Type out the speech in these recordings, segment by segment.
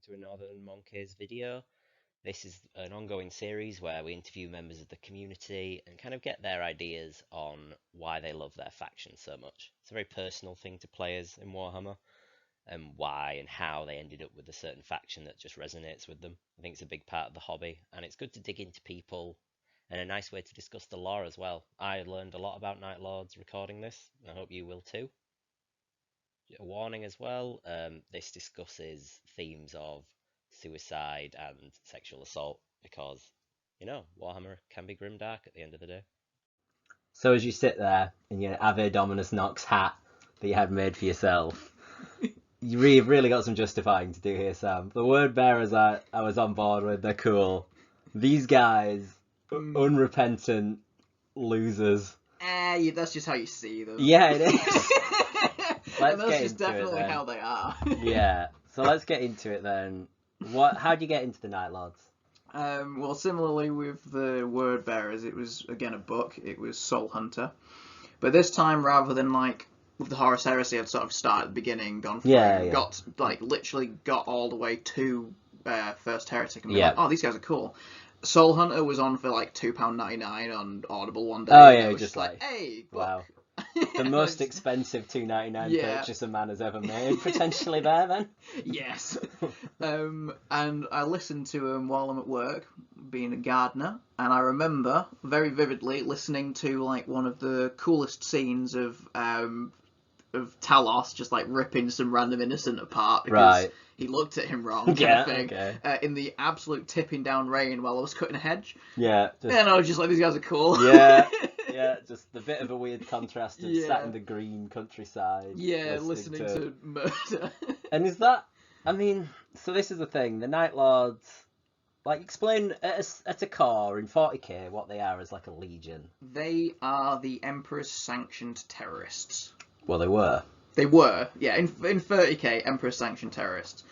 to another Monkeys video. This is an ongoing series where we interview members of the community and kind of get their ideas on why they love their faction so much. It's a very personal thing to players in Warhammer, and why and how they ended up with a certain faction that just resonates with them. I think it's a big part of the hobby, and it's good to dig into people and a nice way to discuss the lore as well. I learned a lot about Night Lords recording this, and I hope you will too. A warning as well, this discusses themes of suicide and sexual assault because, Warhammer can be grimdark at the end of the day. So as you sit there in your Ave Dominus Nox hat that you had made for yourself, you've really got some justifying to do here, Sam. The word bearers I was on board with, they're cool. These guys, unrepentant losers. That's just how you see them. Yeah, it is. And that's just definitely how they are. Yeah, so let's get into it then. How do you get into the Night Lords? Well, similarly with the word bearers, it was again a book. It was Soul Hunter, but this time rather than like with the Horus Heresy, I'd sort of started at the beginning, gone through, got literally got all the way to First Heretic, and be like, oh, these guys are cool. Soul Hunter was on for like £2.99 on Audible one day. Oh yeah, it was just like hey, book. Wow. The most expensive $2.99 purchase a man has ever made, potentially there then. Yes. And I listened to them while I'm at work, being a gardener, and I remember very vividly listening to like one of the coolest scenes of Talos just like ripping some random innocent apart because he looked at him wrong, kind of thing, in the absolute tipping down rain while I was cutting a hedge. Yeah. And I was just like, these guys are cool. Yeah. Yeah, just the bit of a weird contrast of sat in the green countryside. Yeah, listening to murder. And is that, so this is the thing, the Night Lords, like explain at a core in 40k what they are as like a legion. They are the Emperor's sanctioned terrorists. Well, they were. They were, yeah, in 30k, Emperor's sanctioned terrorists.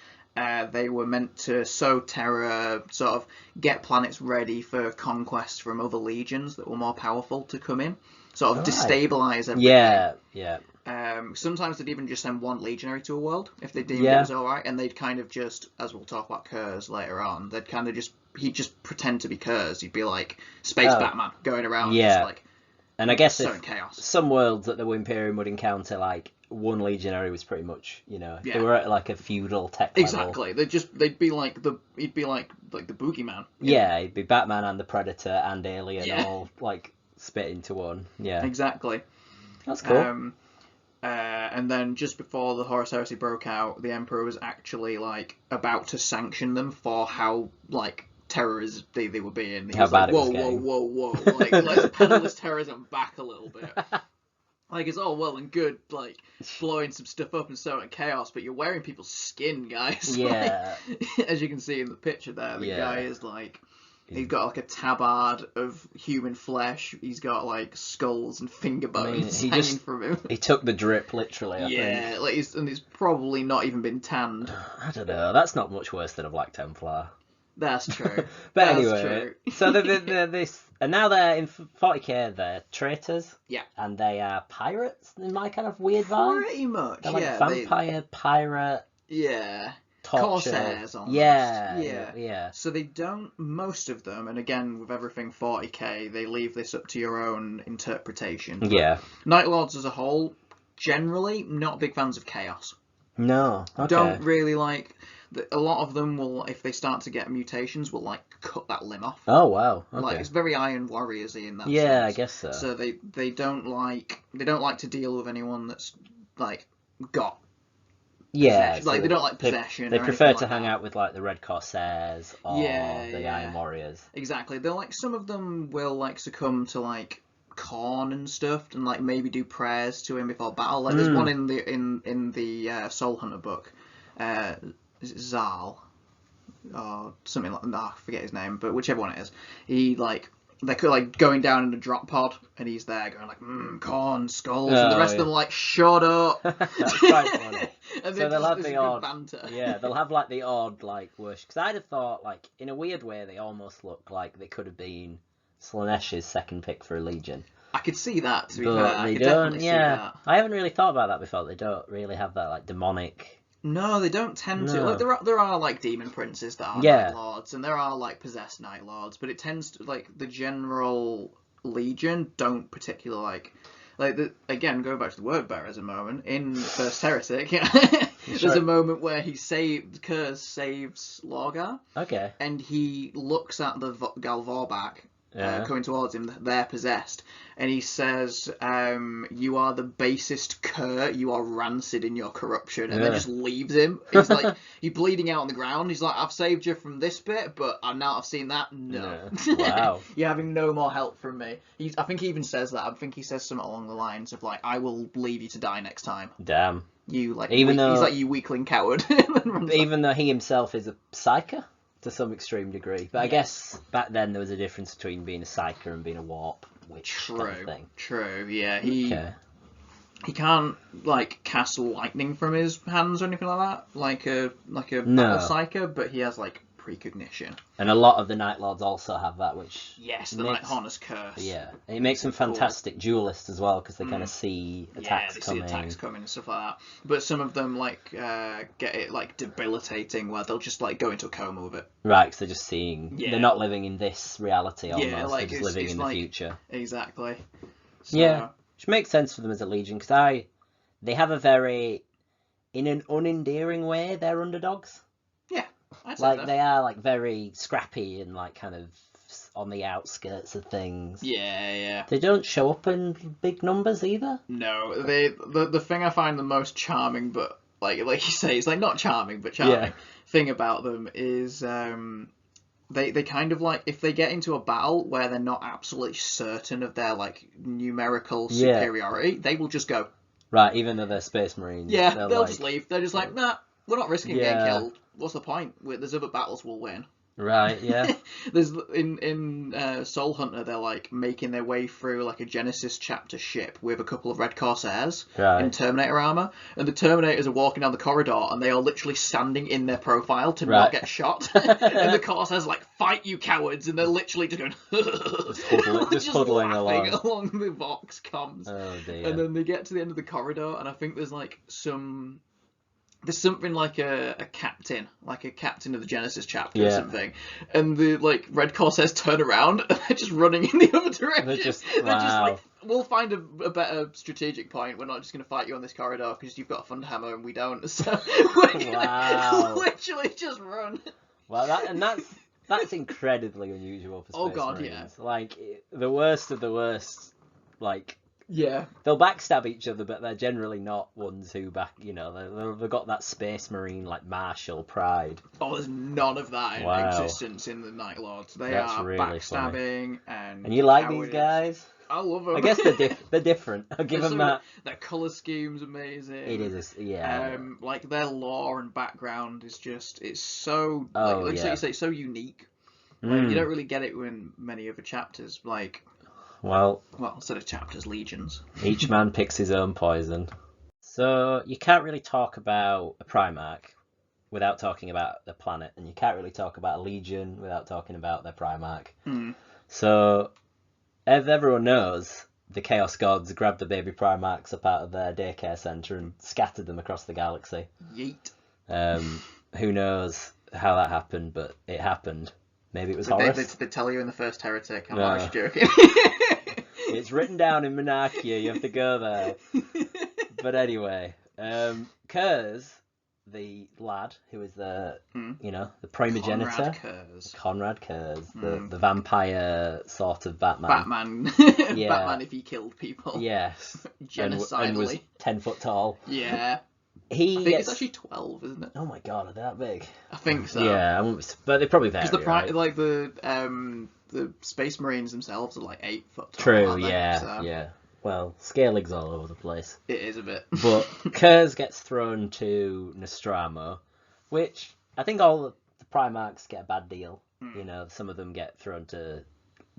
They were meant to sow terror, sort of get planets ready for conquest from other legions that were more powerful to come in, sort of destabilize everything. Yeah. Sometimes they'd even just send one legionary to a world if they deemed it was alright, and they'd kind of just, as we'll talk about Kurz later on, they'd kind of he'd just pretend to be Kurz. He'd be like Space Batman going around, just like, and I guess sowing chaos. Some worlds that the Imperium would encounter, like one legionary was pretty much, they were at like a feudal tech level. Exactly. He'd be like the boogeyman. Yeah, he'd be Batman and the Predator and Alien all like spit into one. Yeah. Exactly. That's cool. And then just before the Horus Heresy broke out, the Emperor was actually like about to sanction them for how like terrorists they were being. How bad it was whoa. Like, let's pedal this terrorism back a little bit. Like, it's all well and good, like, blowing some stuff up and sowing chaos, but you're wearing people's skin, guys. Yeah. Like, as you can see in the picture there, the guy is, like, he's got, like, a tabard of human flesh. He's got, like, skulls and finger bones hanging from him. He took the drip, literally, I think. Like, he's probably not even been tanned. I don't know. That's not much worse than a Black Templar. That's true. But anyway, so they're this, and now they're in 40k. They're traitors. Yeah. And they are pirates in my kind of weird vibe. Pretty much. They're like vampire, pirate. Yeah. Torture. Corsairs almost. Yeah. So they don't, most of them, and again with everything 40k, they leave this up to your own interpretation. Yeah. Night Lords as a whole, generally not big fans of chaos. No. Okay. Don't really like. A lot of them will, if they start to get mutations, will like cut that limb off. Oh wow! Okay. Like it's very Iron Warriors-y in that sense. Yeah, I guess so. So they don't like to deal with anyone that's like got. Yeah, like they don't like possession. They prefer to hang out with like the Red Corsairs or the Iron Warriors. Exactly. They're like some of them will like succumb to like Khorne and stuff, and like maybe do prayers to him before battle. Like there's one in the Soul Hunter book. Is it Zal? Or something like that. I forget his name, but whichever one it is. He like they're like going down in a drop pod, and he's there going like Khorne, skulls, and the rest of them are like shut up. That's quite funny. And so they'll have the odd banter. Yeah, they'll have like the odd like worship. Because I'd have thought like in a weird way they almost look like they could have been Slaaneish's second pick for a legion. I could see that, to be But fair. they I could don't, definitely see that. I haven't really thought about that before. They don't really have that like demonic No, they don't tend to. No. Like there are like demon princes that are Yeah. Night Lords, and there are like possessed Night Lords, but it tends to like the general Legion don't particularly like again going back to the word bearers a moment in First Heretic. There's Sure. a moment where Kurz saves Lorgar, Okay. and he looks at the Galvorbak Yeah. coming towards him. They're possessed, and he says, "You are the basest cur. You are rancid in your corruption," and then Yeah. just leaves him. He's like, he's bleeding out on the ground. He's like, "I've saved you from this bit, but now I've seen that. No, Wow. you're having no more help from me." I think he even says that. I think he says something along the lines of like, "I will leave you to die next time." Damn. You like, Even though- he's like, "You weakling coward." Even though he himself is a psyker to some extreme degree, but I guess back then there was a difference between being a psyker and being a warp witch kind of thing. True. Yeah, Okay. he can't like cast lightning from his hands or anything like that, like a No. battle psyker, but he has like precognition. And a lot of the Night Lords also have that, which Yes, the makes- Night Horus Curse. Yeah, and it makes them Cool. fantastic duelists as well because they kind of see attacks they coming. see attacks coming and stuff like that. But some of them like get it like debilitating, where they'll just like go into a coma with it. Right, because they're just seeing. Yeah. They're not living in this reality almost. Yeah, like, they're just it's- living it's in the like- future. Exactly. So, Yeah, which makes sense for them as a legion because they have a very, in an unendearing way, they're underdogs. I'd say Like so. they are like very scrappy and like kind of on the outskirts of things. Yeah. They don't show up in big numbers either. No, the thing I find the most charming, but like you say, it's like not charming, but charming Yeah. thing about them is they kind of like if they get into a battle where they're not absolutely certain of their like numerical Yeah. superiority, they will just go. Right, even though they're space marines. Yeah, they're they'll like, just leave. They're just like, nah, we're not risking Yeah. getting killed. What's the point? There's other battles we'll win. Right, yeah. There's in Soul Hunter, they're like making their way through like a Genesis chapter ship with a couple of Red Corsairs Right. in Terminator armor, and the Terminators are walking down the corridor, and they are literally standing in their profile to Right. not get shot. And the Corsairs like, "Fight, you cowards!" And they're literally just going, just huddling laughing along. along the Vox comms. Oh dear. And then they get to the end of the corridor, and I think there's like there's something like a captain of the Genesis chapter or Yeah. something, and the like Red Corsairs turn around and they're just running in the other direction. They're just like, wow. we'll find a better strategic point. We're not just going to fight you on this corridor because you've got a Thunderhammer and we don't. So we're gonna Wow. literally just run. Well, that's incredibly unusual for Space Oh, God, Marines. Like the worst of the worst. Like Yeah. they'll backstab each other, but they're generally not ones who they've got that Space Marine like martial pride. Oh, there's none of that in Wow. existence in the Night Lords. They That's are really backstabbing and. And you like cowardice. these guys? I love them. I guess they're different. I'll give them that. Their colour scheme's amazing. It is, yeah. Like their lore and background is just, it's so, Oh, like yeah. you say, so unique. Like, Mm. you don't really get it in many other chapters, like, Well, instead of chapters, legions. each man picks his own poison. So you can't really talk about a Primarch without talking about the planet, and you can't really talk about a Legion without talking about their Primarch. Mm. So, as everyone knows, the Chaos Gods grabbed the baby Primarchs up out of their daycare centre and scattered them across the galaxy. Yeet. Who knows how that happened, but it happened. Maybe it was They Horus. tell you in the first Heretic. I'm No. actually joking. It's written down in Monarchia, you have to go there. But anyway, Kurz, the lad who is the primogenitor, Conrad Kurz. Conrad Kurz, the vampire sort of Batman. Batman. Yeah. Batman if he killed people. Yes. Genocidally. And was 10 foot tall. Yeah. He I think it's actually 12, isn't it? Oh my god, are they that big? I think so. Yeah, I won't, but they probably vary, Because right? like the Space Marines themselves are like 8 foot tall. True, aren't they? yeah, So yeah. Well, scaling's all over the place. It is a bit. But Kurz gets thrown to Nostromo, which I think all the Primarchs get a bad deal. You know, some of them get thrown to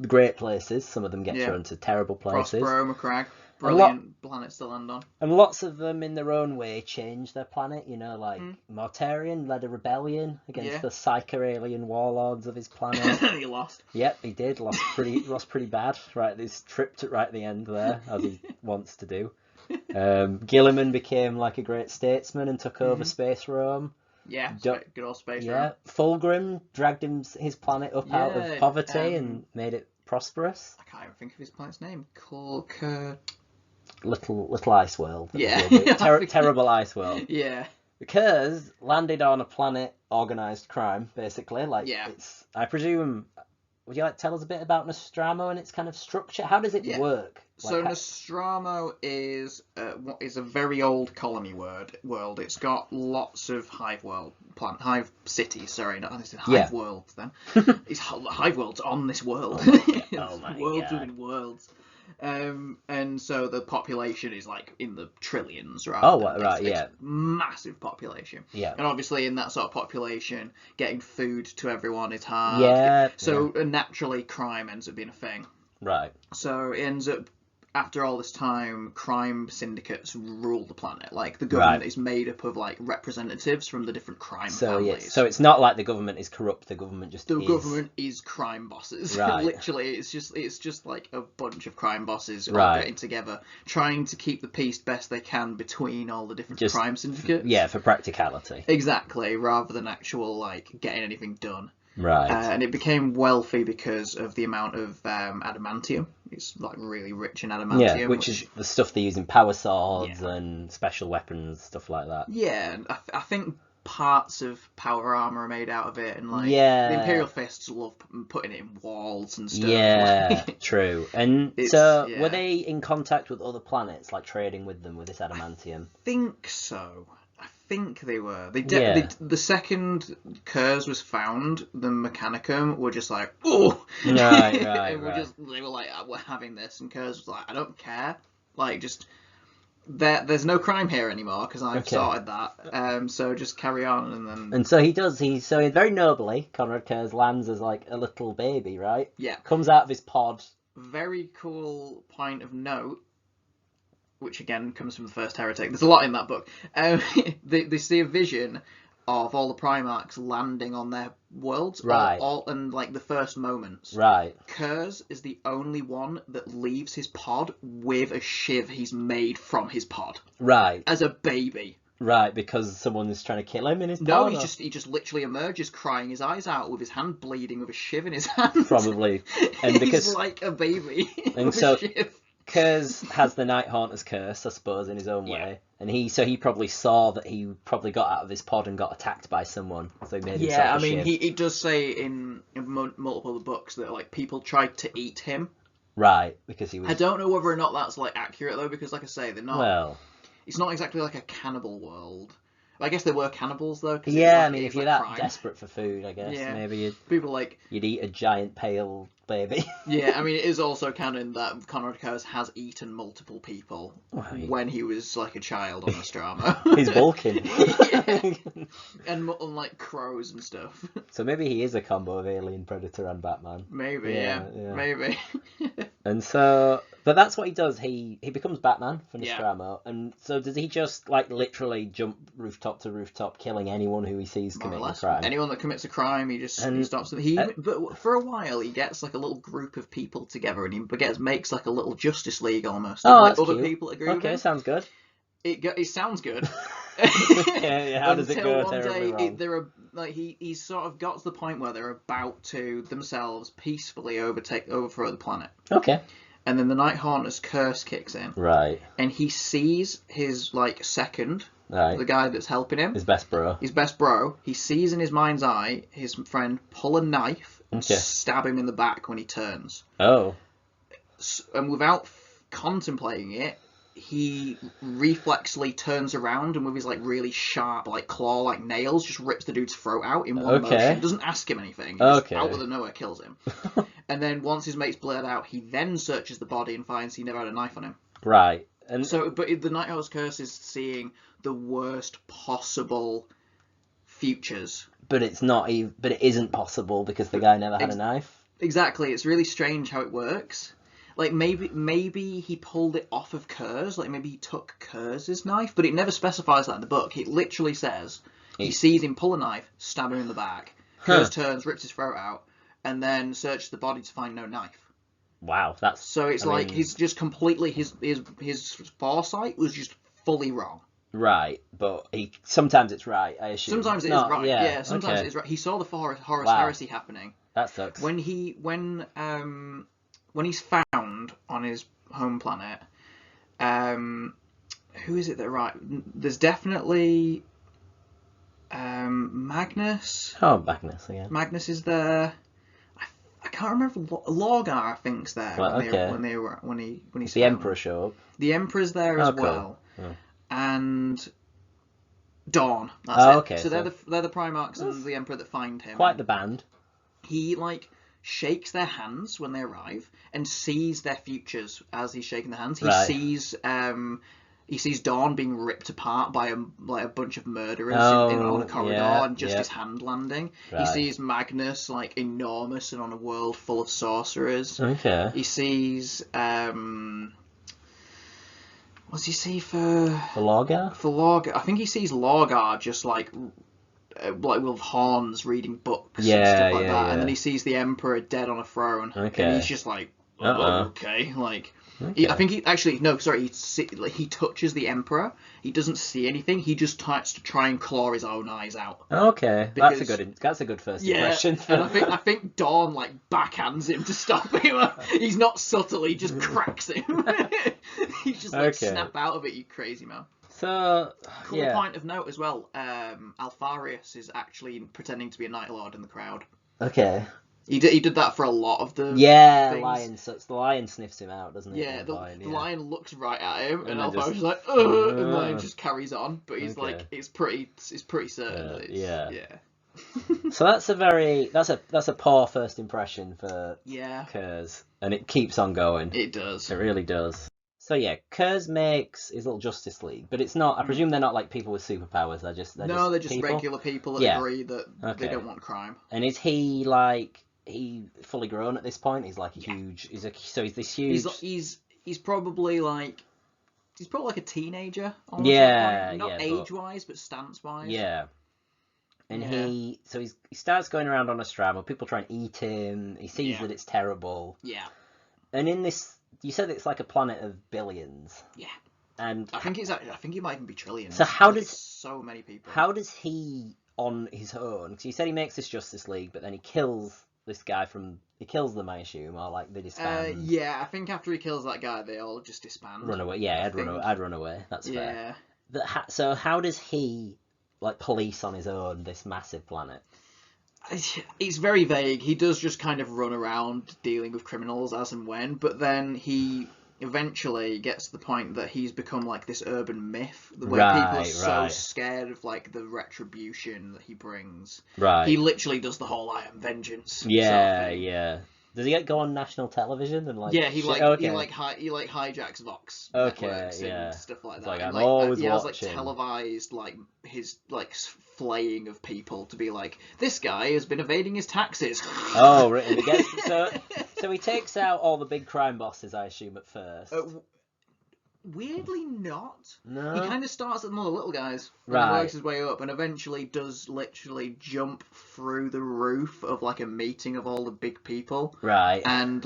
great places, some of them get thrown to terrible places. Prospero, McCrag, brilliant planets to land on. And lots of them, in their own way, change their planet. You know, like Mortarion led a rebellion against the Psyker alien warlords of his planet. He lost. Yep, he did. Lost pretty bad. Right, he's tripped it right at the end there, as he wants to do. Gilliman became like a great statesman and took over space Rome. Yeah, Do- good old space yeah, Rome. Fulgrim dragged his planet up out of Yeah, poverty and made it prosperous. I can't even think of his planet's name. Little ice world. Yeah. Terrible ice world. Yeah. Because landed on a planet organized crime, basically. Like, Yeah. it's. I presume. Would you like to tell us a bit about Nostromo and its kind of structure? How does it work? So Nostromo is a very old colony world. It's got lots of hive cities. Sorry, not hive worlds. Then it's hive worlds on this world. Oh my worlds God. within worlds. And so the population is like in the trillions, right? It's massive population. Yeah. And obviously in that sort of population, getting food to everyone is hard. Yeah. So naturally, crime ends up being a thing. Right. So it ends up, after all this time, crime syndicates rule the planet. Like, the government is made up of, like, representatives from the different crime families. So it's not like the government is corrupt, the government just is. Government is crime bosses. Right. Literally, it's just like a bunch of crime bosses all getting together, trying to keep the peace best they can between all the different crime syndicates. Yeah, for practicality. Exactly, rather than actual, like, getting anything done. Right. And it became wealthy because of the amount of adamantium. It's like really rich in adamantium. Yeah, which is the stuff they use in power swords and special weapons, stuff like that. Yeah, and I think parts of power armor are made out of it, and like the Imperial Fists love putting it in walls and stuff. Yeah, true. And so, were they in contact with other planets, like trading with them with this adamantium? I think so. I think they were. The second Kurz was found, the Mechanicum were just like, oh, right. They were like, we're having this, and Kurz was like, I don't care, like just there's no crime here anymore because I've sorted that. So just carry on, and then. And so he does. He very nobly, Conrad Kurz lands as like a little baby, right? Yeah. Comes out of his pod. Very cool point of note, which again comes from the First Heretic. There's a lot in that book. They see a vision of all the Primarchs landing on their worlds, right? And like the first moments, right? Kurz is the only one that leaves his pod with a shiv he's made from his pod, right? As a baby, right? Because someone is trying to kill him in his pod. No, he just literally emerges crying his eyes out with his hand bleeding with a shiv in his hand. Probably, and because he's like a baby. And so. Kurz has the Night Haunter's curse, I suppose, in his own way, and he probably saw that he probably got out of his pod and got attacked by someone, so he made himself a shiv. He does say in multiple books that like people tried to eat him, right? Because he was. I don't know whether or not that's like accurate though, because like I say, they're not. Well, it's not exactly like a cannibal world. I guess there were cannibals though. Yeah, I mean, if you're that desperate for food, I guess maybe you'd eat a giant pale baby. Yeah, I mean, it is also canon that Conrad Kurz has eaten multiple people when he was like a child on Nostromo. He's bulking. And like crows and stuff. So maybe he is a combo of Alien, Predator, and Batman. Maybe, yeah. Maybe. And so, but that's what he does. He becomes Batman for Nostromo, and so does he just like literally jump rooftop to rooftop, killing anyone who he sees committing a crime? Anyone that commits a crime, he stops them. But for a while, he gets like a little group of people together, and he makes like a little Justice League almost. Oh, like, that's other cute. People agree with him. Sounds good. It sounds good. How does it go terribly wrong? He's sort of got to the point where they're about to themselves peacefully overthrow the planet. Okay. And then the Night Haunter's curse kicks in. Right. And he sees his like second, right, the guy that's helping him. His best bro. He sees in his mind's eye his friend pull a knife and stab him in the back when he turns. Oh. And without contemplating it, he reflexly turns around and with his like really sharp like claw like nails just rips the dude's throat out in one motion. Doesn't ask him anything. Just out of the nowhere kills him. And then once his mate's bled out, he then searches the body and finds he never had a knife on him. Right. And so, but the Night Haunter's curse is seeing the worst possible futures. But it's not even. But it isn't possible because the guy never had a knife. Exactly. It's really strange how it works. Like maybe he pulled it off of Kurz. Like maybe he took Kurz's knife, but it never specifies that in the book. It literally says he sees him pull a knife, stab him in the back. Kurz turns, rips his throat out, and then searches the body to find no knife. Wow, that's So it's he's just completely his foresight was just fully wrong. right, but sometimes it's right, I assume. Sometimes it is right. Yeah, sometimes it is right. He saw the Horus Heresy happening. That sucks. When he's found on his home planet, who is it that there's definitely Magnus. Oh, Magnus again. Magnus is there. I can't remember. Lorgar, I think's there when he's the Emperor show up. The Emperor's there as cool. well, Oh. and Dawn. That's it. Okay. So they're the Primarchs and the Emperor that find him. Quite the band. He shakes their hands when they arrive and sees their futures as he's shaking their hands. He sees Dawn being ripped apart by a bunch of murderers on a corridor and just his hand landing. Right. He sees Magnus enormous and on a world full of sorcerers. Okay. He sees what does he see for Lorgar? For Lorgar, I think he sees Lorgar just with horns reading books and stuff like that, and then he sees the Emperor dead on a throne, and he's just like, okay. I think he touches the Emperor. He doesn't see anything. He just starts to try and claw his own eyes out. Okay, that's a good first impression. And I think Dawn backhands him to stop him. He's not subtle. He just cracks him. He's just snap out of it, you crazy man. So, cool point of note as well. Alfarius is actually pretending to be a Night Lord in the crowd. Okay. He did that for a lot of the things. The lion sniffs him out, doesn't he? Yeah, the lion looks right at him, and Alfarius is like, and the lion just carries on. But he's it's pretty certain that it's So that's a poor first impression for Kurz, and it keeps on going. It does. It really does. So yeah, Kurz makes his little Justice League, but it's not. I presume they're not people with superpowers. They're just people? Regular people that agree that they don't want crime. And is he he fully grown at this point? He's huge. He's this huge. He's probably he's probably a teenager. Almost not age wise, but stance wise. Yeah. And he starts going around on a Strad. People try and eat him. He sees that it's terrible. Yeah. And in this, you said it's like a planet of billions. Yeah. And I think it might even be trillions. So so many people? How does he on his own? Because you said he makes this Justice League, but then he kills this guy he kills them, I assume, or they disband. Yeah, I think after he kills that guy, they all just disband. Run away. Yeah, I'd run away. That's fair. So how does he police on his own this massive planet? It's very vague. He does just kind of run around dealing with criminals as and when, but then he eventually gets to the point that he's become this urban myth where people are so scared of the retribution that he brings. Right. He literally does the whole "I am vengeance." Yeah. Does he go on national television and he hijacks Vox networks and stuff like that. I'm always watching. He has televised his flaying of people to be this guy has been evading his taxes. Oh, really? So he takes out all the big crime bosses, I assume, at first. Weirdly not. No. He kind of starts at the little guys and works his way up and eventually does literally jump through the roof of a meeting of all the big people. Right. And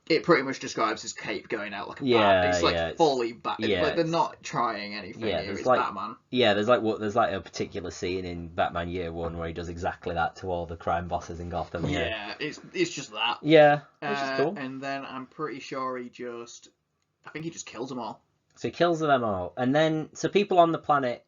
it pretty much describes his cape going out like a bat. It's fully bat. They're not trying anything here. It's Batman. Yeah, there's a particular scene in Batman Year One where he does exactly that to all the crime bosses in Gotham. Yeah, it's just that. Yeah, which is cool. And then I'm pretty sure I think he just kills them all. So he kills them all. And then, so people on the planet,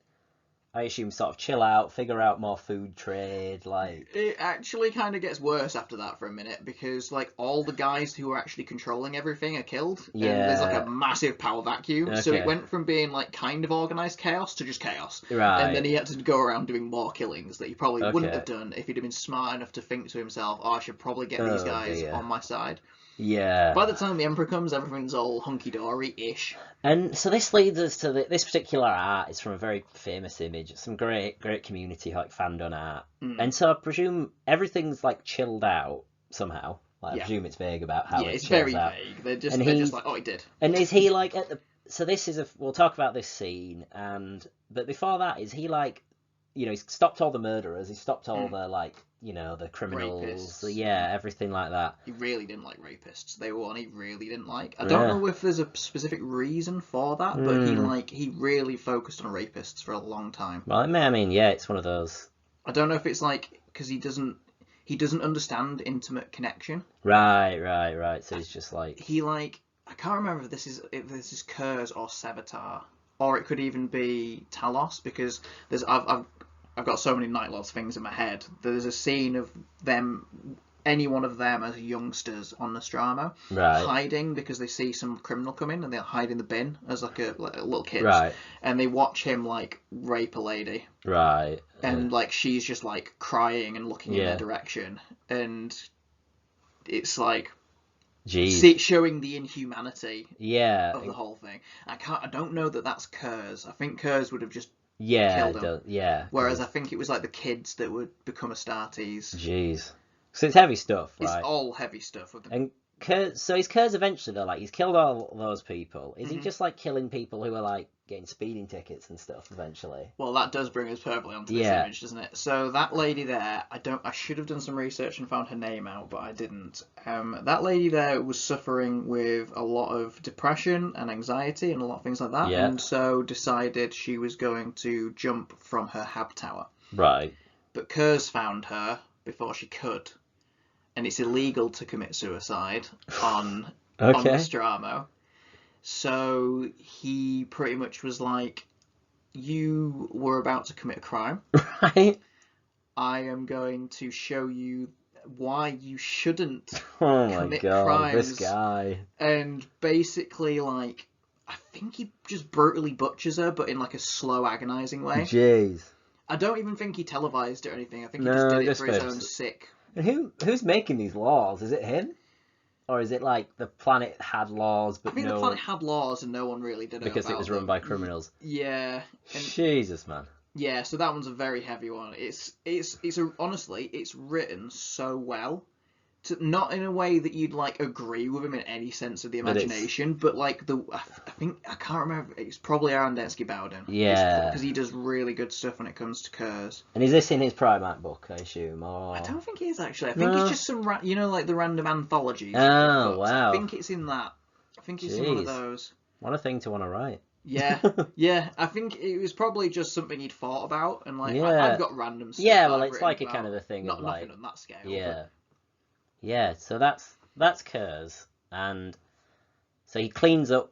I assume, sort of chill out, figure out more food trade, It actually kind of gets worse after that for a minute, because, all the guys who are actually controlling everything are killed. Yeah. And there's, a massive power vacuum. Okay. So it went from being, kind of organised chaos to just chaos. Right. And then he had to go around doing more killings that he probably wouldn't have done if he'd have been smart enough to think to himself, I should probably get these guys on my side. Yeah. By the time the Emperor comes, everything's all hunky-dory-ish. And so this leads us to this particular art is from a very famous image. It's some great community fan-done art. And so I presume everything's chilled out somehow. I presume it's vague about how it's chills very out. vague. They're just he did. And is he at the? So this is we'll talk about this scene, but before that, is he he's stopped all the murderers, he stopped all the like, the criminals, Rapists. everything like that. He really didn't like rapists. They were one he really didn't like. I don't know if there's a specific reason for that, but he really focused on rapists for a long time. Well, I mean, yeah, it's one of those. I don't know if it's like because he doesn't understand intimate connection. Right. So he's just like I can't remember if this is Kurz or Sevatar, or it could even be Talos, because I've got so many Night Lords things in my head. There's a scene of any one of them as youngsters on Nostromo, hiding because they see some criminal come in, and they'll hide in the bin as like a little kid, and they watch him like rape a lady, and like she's just like crying and looking in their direction, and it's like showing the inhumanity of the whole thing. I don't know that that's Kurz. I think Kurz would have just killed him. Whereas I think it was like the kids that would become Astartes. Jeez. So it's heavy stuff, right? It's all heavy stuff. With And so he's Kurz eventually, though, like, he's killed all those people. Is he just, like, killing people who are, like, getting speeding tickets and stuff eventually? Well, that does bring us perfectly onto this image, doesn't it? So that lady there, I should have done some research and found her name out, but I didn't. That lady there was suffering with a lot of depression and anxiety and a lot of things like that, and so decided she was going to jump from her hab tower. Right. But Kurz found her before she could, and it's illegal to commit suicide on Nostromo. So he pretty much was like, you were about to commit a crime. Right. I am going to show you why you shouldn't commit crimes. This guy. And basically, like, I think he just brutally butchers her, but in like a slow, agonizing way. Jeez. I don't even think he televised it or anything. I think he just did it for his own sick. And who's making these laws? Is it him? Or is it like the planet had laws, but I think the planet had laws and no one really did it because it was run by criminals. Yeah. Jesus, man. Yeah, so that one's a very heavy one. Honestly, it's written so well, not in a way that you'd like agree with him in any sense of the imagination, but like I can't remember. It's probably Arendensky Bowden. Yeah, because he does really good stuff when it comes to Kurz. And is this in his Primarch book, I assume? Or... I don't think it is actually. I think it's just some like the random anthologies. Oh wow! I think it's in that. I think it's in one of those. What a thing to want to write. Yeah, yeah. I think it was probably just something he'd thought about, and like I've got random stuff. Yeah, well, it's like a kind of a thing of like nothing on that scale. Yeah. But... Yeah, so that's Kurz, and so he cleans up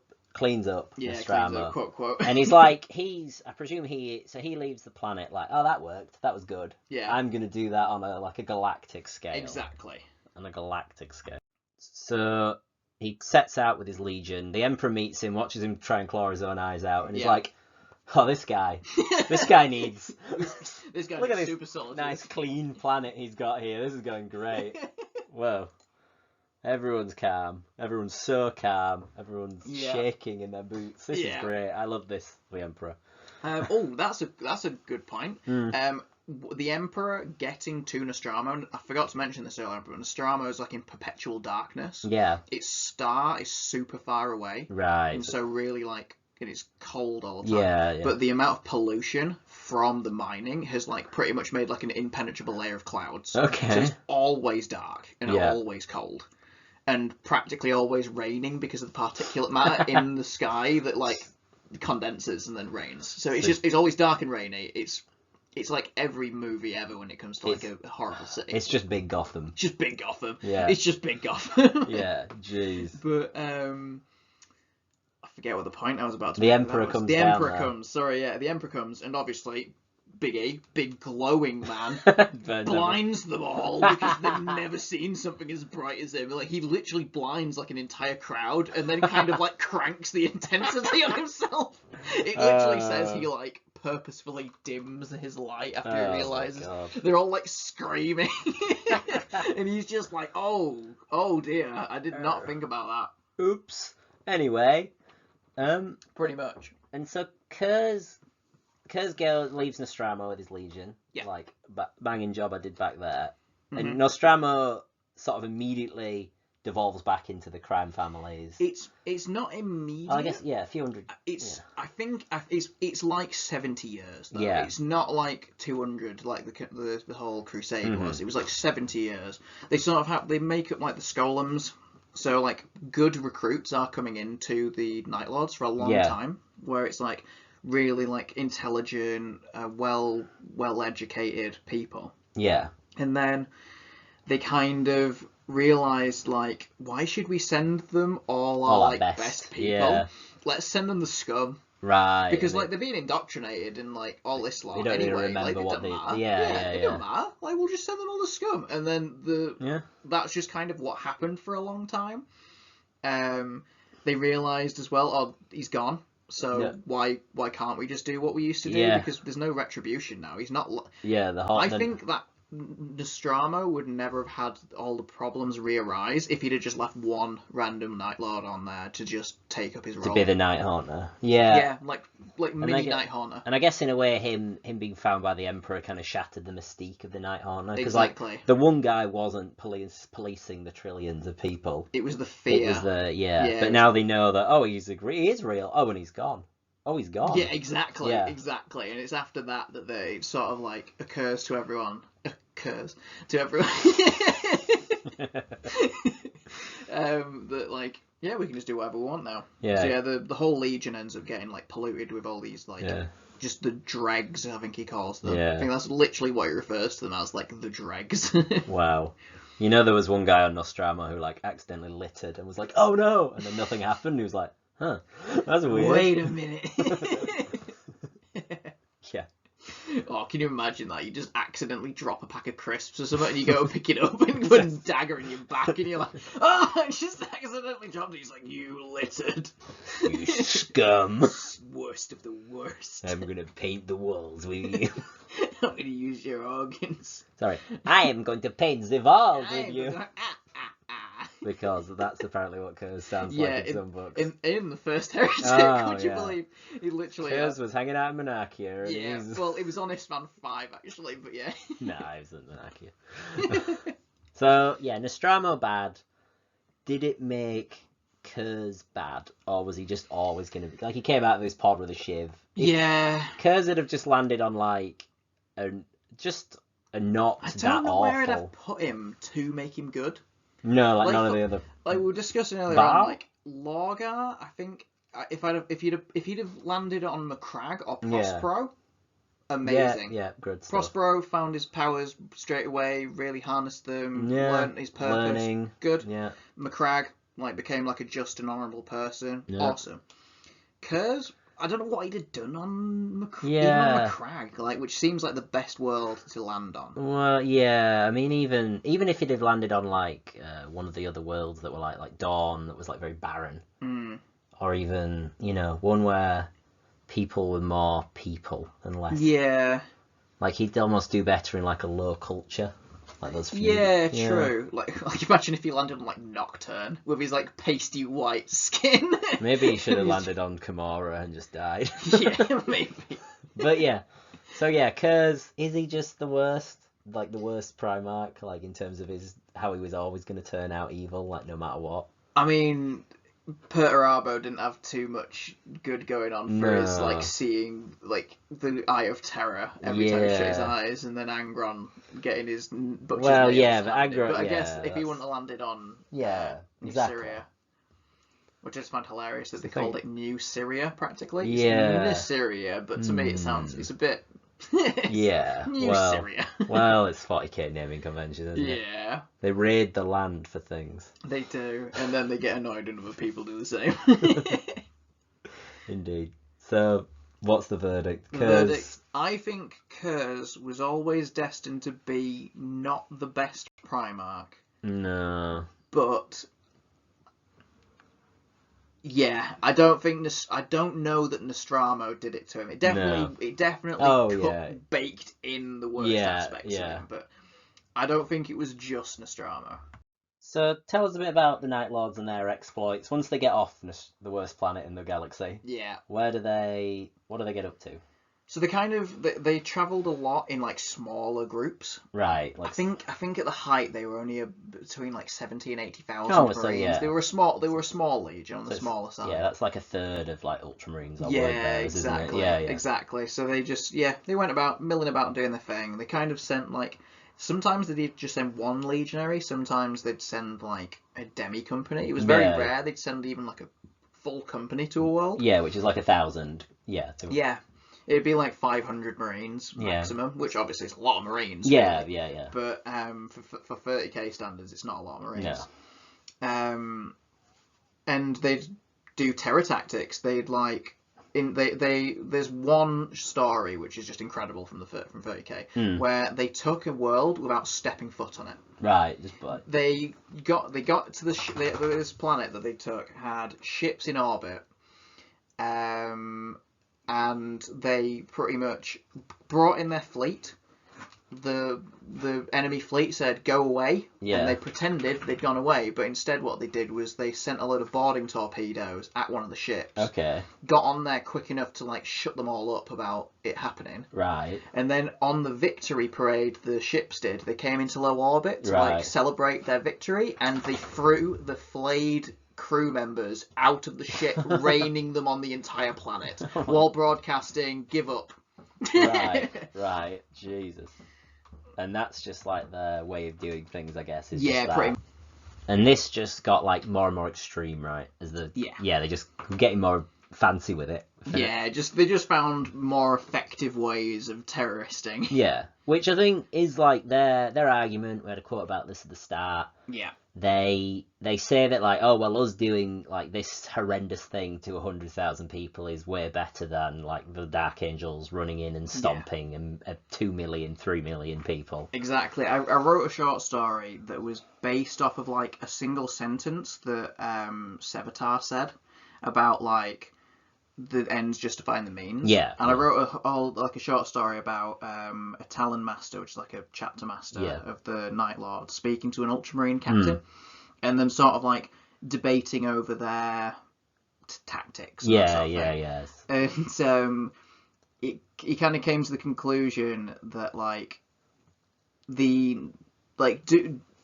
Nostromo, quote quote, and he's like, I presume he leaves the planet like, oh, that worked, that was good. Yeah, I'm gonna do that on a galactic scale. Exactly. On a galactic scale. So he sets out with his legion. The Emperor meets him, watches him try and claw his own eyes out, and he's like, oh, this guy needs. This guy Look at this this super solid. Nice clean planet he's got here. This is going great. Whoa. Everyone's calm. Everyone's so calm. Everyone's shaking in their boots. This is great. I love this, the Emperor. That's a good point. The Emperor getting to Nostromo, I forgot to mention this earlier, but Nostromo is like in perpetual darkness. Yeah. Its star is super far away. Right. And so really like it's cold all the time. Yeah. But the amount of pollution from the mining has like pretty much made like an impenetrable layer of clouds. Okay. So it's always dark and always cold. And practically always raining because of the particulate matter in the sky that like condenses and then rains. So it's always dark and rainy. It's like every movie ever when it comes to like a horrible city. It's just big Gotham. Just big Gotham. Yeah. It's just big Gotham. Yeah, jeez. But I forget what the point I was about to make. The Emperor comes The down Emperor there. comes. Sorry, yeah, the Emperor comes, and obviously big glowing man blinds them all because they've never seen something as bright as him. Like he literally blinds like an entire crowd, and then kind of like cranks the intensity on himself. It literally says he like purposefully dims his light after he realizes they're all like screaming, and he's just like, oh dear, I did not think about that. Oops. Anyway, pretty much. And so Kurz leaves Nostromo with his legion. Yeah. Like banging job I did back there. And Nostromo sort of immediately devolves back into the crime families. It's not immediate. I guess, yeah, a few hundred. I think it's like 70 years though. Yeah. It's not like 200 like the whole crusade Mhm. was. It was like 70 years. They sort of they make up like the Skolums. So like good recruits are coming into the Night Lords for a long Yeah. time, where it's like really like intelligent, well educated people. Yeah. And then they kind of realized like, why should we send them all our All our like best. best people? Yeah. Let's send them the scum. Right. Because and like they're being indoctrinated in like all this lot They don't even anyway. remember Like, it what doesn't they- matter. yeah, it doesn't matter. Like we'll just send them all the scum, and then Yeah. that's just kind of what happened for a long time. They realized as well, oh, he's gone. So Yeah. why can't we just do what we used to do? Yeah. Because there's no retribution now. He's not. Yeah, the whole. I think that Nostramo would never have had all the problems re-arise if he'd have just left one random Night Lord on there to just take up his role. to be the Night Haunter. Yeah. Yeah, like mini Night Haunter. And I guess in a way, him being found by the Emperor kind of shattered the mystique of the Night Haunter. Because Exactly. like the one guy wasn't policing the trillions of people. It was the fear. It was the Yeah, But now they know that he is real. Oh, and he's gone. Oh, he's gone. Yeah, exactly, Yeah. exactly. And it's after that that they sort of like occurs to everyone. Occurs to everyone. That like, yeah, we can just do whatever we want now. Yeah. So yeah, the whole Legion ends up getting like polluted with all these like Yeah. just the dregs, I think he calls them. Yeah. I think that's literally what he refers to them as, like the dregs. Wow. You know, there was one guy on Nostromo who like accidentally littered and was like, "Oh no!" and then nothing happened. He was like, "Huh, that's weird." Wait a minute. Yeah. Oh, can you imagine that? You just accidentally drop a pack of crisps or something and you go and pick it up and you put a dagger in your back and you're like, oh, I just accidentally dropped it. He's like, you littered. You scum. Worst of the worst. I'm gonna paint the walls with you. I'm going to use your organs. Sorry, I am going to paint the walls with I'm you. gonna- Because that's apparently what Kurz sounds Yeah, like in some books. in the first Heretic, Oh, would you yeah. believe? He literally... Kurz was hanging out in Monarchia. And yeah, he's... well, it was Honest Man 5, actually, but yeah. Nah, he was in Monarchia. So, yeah, Nostromo bad. Did it make Kurz bad? Or was he just always going to be... Like, he came out of his pod with a shiv. Yeah. Kurz would have just landed on, like, just a not I that don't know where I'd awful. have put him to make him good. No, like, Like, none of the other... Like we were discussing earlier Val? on, like Lorgar, I think if he'd have landed on Macragge or Prospero, amazing. Yeah, good stuff. Prospero found his powers straight away, really harnessed them, Yeah, learned his purpose. learning. Good. Yeah. Macragge like became like a just and honourable person. Yeah. Awesome. Kurz, I don't know what he'd have done on even Yeah. on Macragge, like which seems like the best world to land on. Well, yeah. I mean, even if it had landed on like one of the other worlds that were like Dawn, that was like very barren, or even one where people were more people and less. Yeah. Like he'd almost do better in like a low culture, like those. Few, Yeah, true. Like imagine if he landed on like Nocturne with his like pasty white skin. Maybe he should have landed on Kimura and just died. Yeah, maybe. But yeah, so yeah, Kurz, is he just the worst? Like the worst Primarch, like in terms of how he was always going to turn out evil, like no matter what. I mean, Perturabo didn't have too much good going on for his No. like seeing like the Eye of Terror every time he shut his Yeah. eyes, and then Angron getting his butcher's Well, nails yeah, but handed. Angron- But I guess yeah, if he that's- wouldn't have landed on Yeah, New exactly. Syria, which I just find hilarious that they the thing. called it New Syria practically. Yeah. It's New Syria, but to me it sounds it's a bit. Yeah, New well, Syria. well, it's 40k naming convention, isn't it? Yeah, They raid the land for things. they do, and then they get annoyed when other people do the same. Indeed. So, what's the verdict? The 'Cause- verdict. I think Kurz was always destined to be not the best Primarch, No. but yeah, I don't know that Nostramo did it to him. It definitely Oh, yeah. baked in the worst Yeah, aspects yeah. of him, but I don't think it was just Nostramo. So, tell us a bit about the Night Lords and their exploits. Once they get off the worst planet in the galaxy, Yeah. what do they get up to? So they travelled a lot in like smaller groups. Right. I think at the height they were only between like 70 and 80,000 Oh, Marines. so yeah. They were a small legion on the smaller side. Yeah, that's like a third of like Ultramarines or Word Yeah, Bearers, exactly. isn't it? Yeah. Exactly. So they went about milling about doing their thing. They kind of sent like sometimes they'd just send one legionary, sometimes they'd send like a demi company. It was very rare they'd send even like a full company to a world. Yeah, which is like 1,000. Yeah. Yeah. It'd be like 500 Marines maximum, which obviously is a lot of Marines. Yeah, really. yeah. But for 30k standards, it's not a lot of Marines. No. And they'd do terror tactics. They'd like there's one story which is just incredible from 30k where they took a world without stepping foot on it. Right, just like they got to this planet that they took had ships in orbit. And they pretty much brought in their fleet. The enemy fleet said go away, and they pretended they'd gone away, but instead what they did was they sent a load of boarding torpedoes at one of the ships. Okay. Got on there quick enough to like shut them all up about it happening. Right. And then on the victory parade the ships did, they came into low orbit to like celebrate their victory, and they threw the flayed crew members out of the ship, raining them on the entire planet while broadcasting give up. Right, Jesus. And that's just like their way of doing things, I guess. Is Yeah, just pretty that. And this just got like more and more extreme, right? They just getting more fancy with it. Yeah, they just found more effective ways of terroristing. Yeah, which I think is like their argument. We had a quote about this at the start. Yeah. They say that like, oh well, us doing like this horrendous thing to 100,000 people is way better than like the Dark Angels running in and stomping and 2 million, 3 million people. Exactly. I wrote a short story that was based off of like a single sentence that Sevatar said about like the ends justifying the means. Yeah. And I wrote a short story about a Talon Master, which is like a chapter master of the Night Lord, speaking to an Ultramarine captain, and then sort of like debating over their tactics. And And he kind of came to the conclusion that like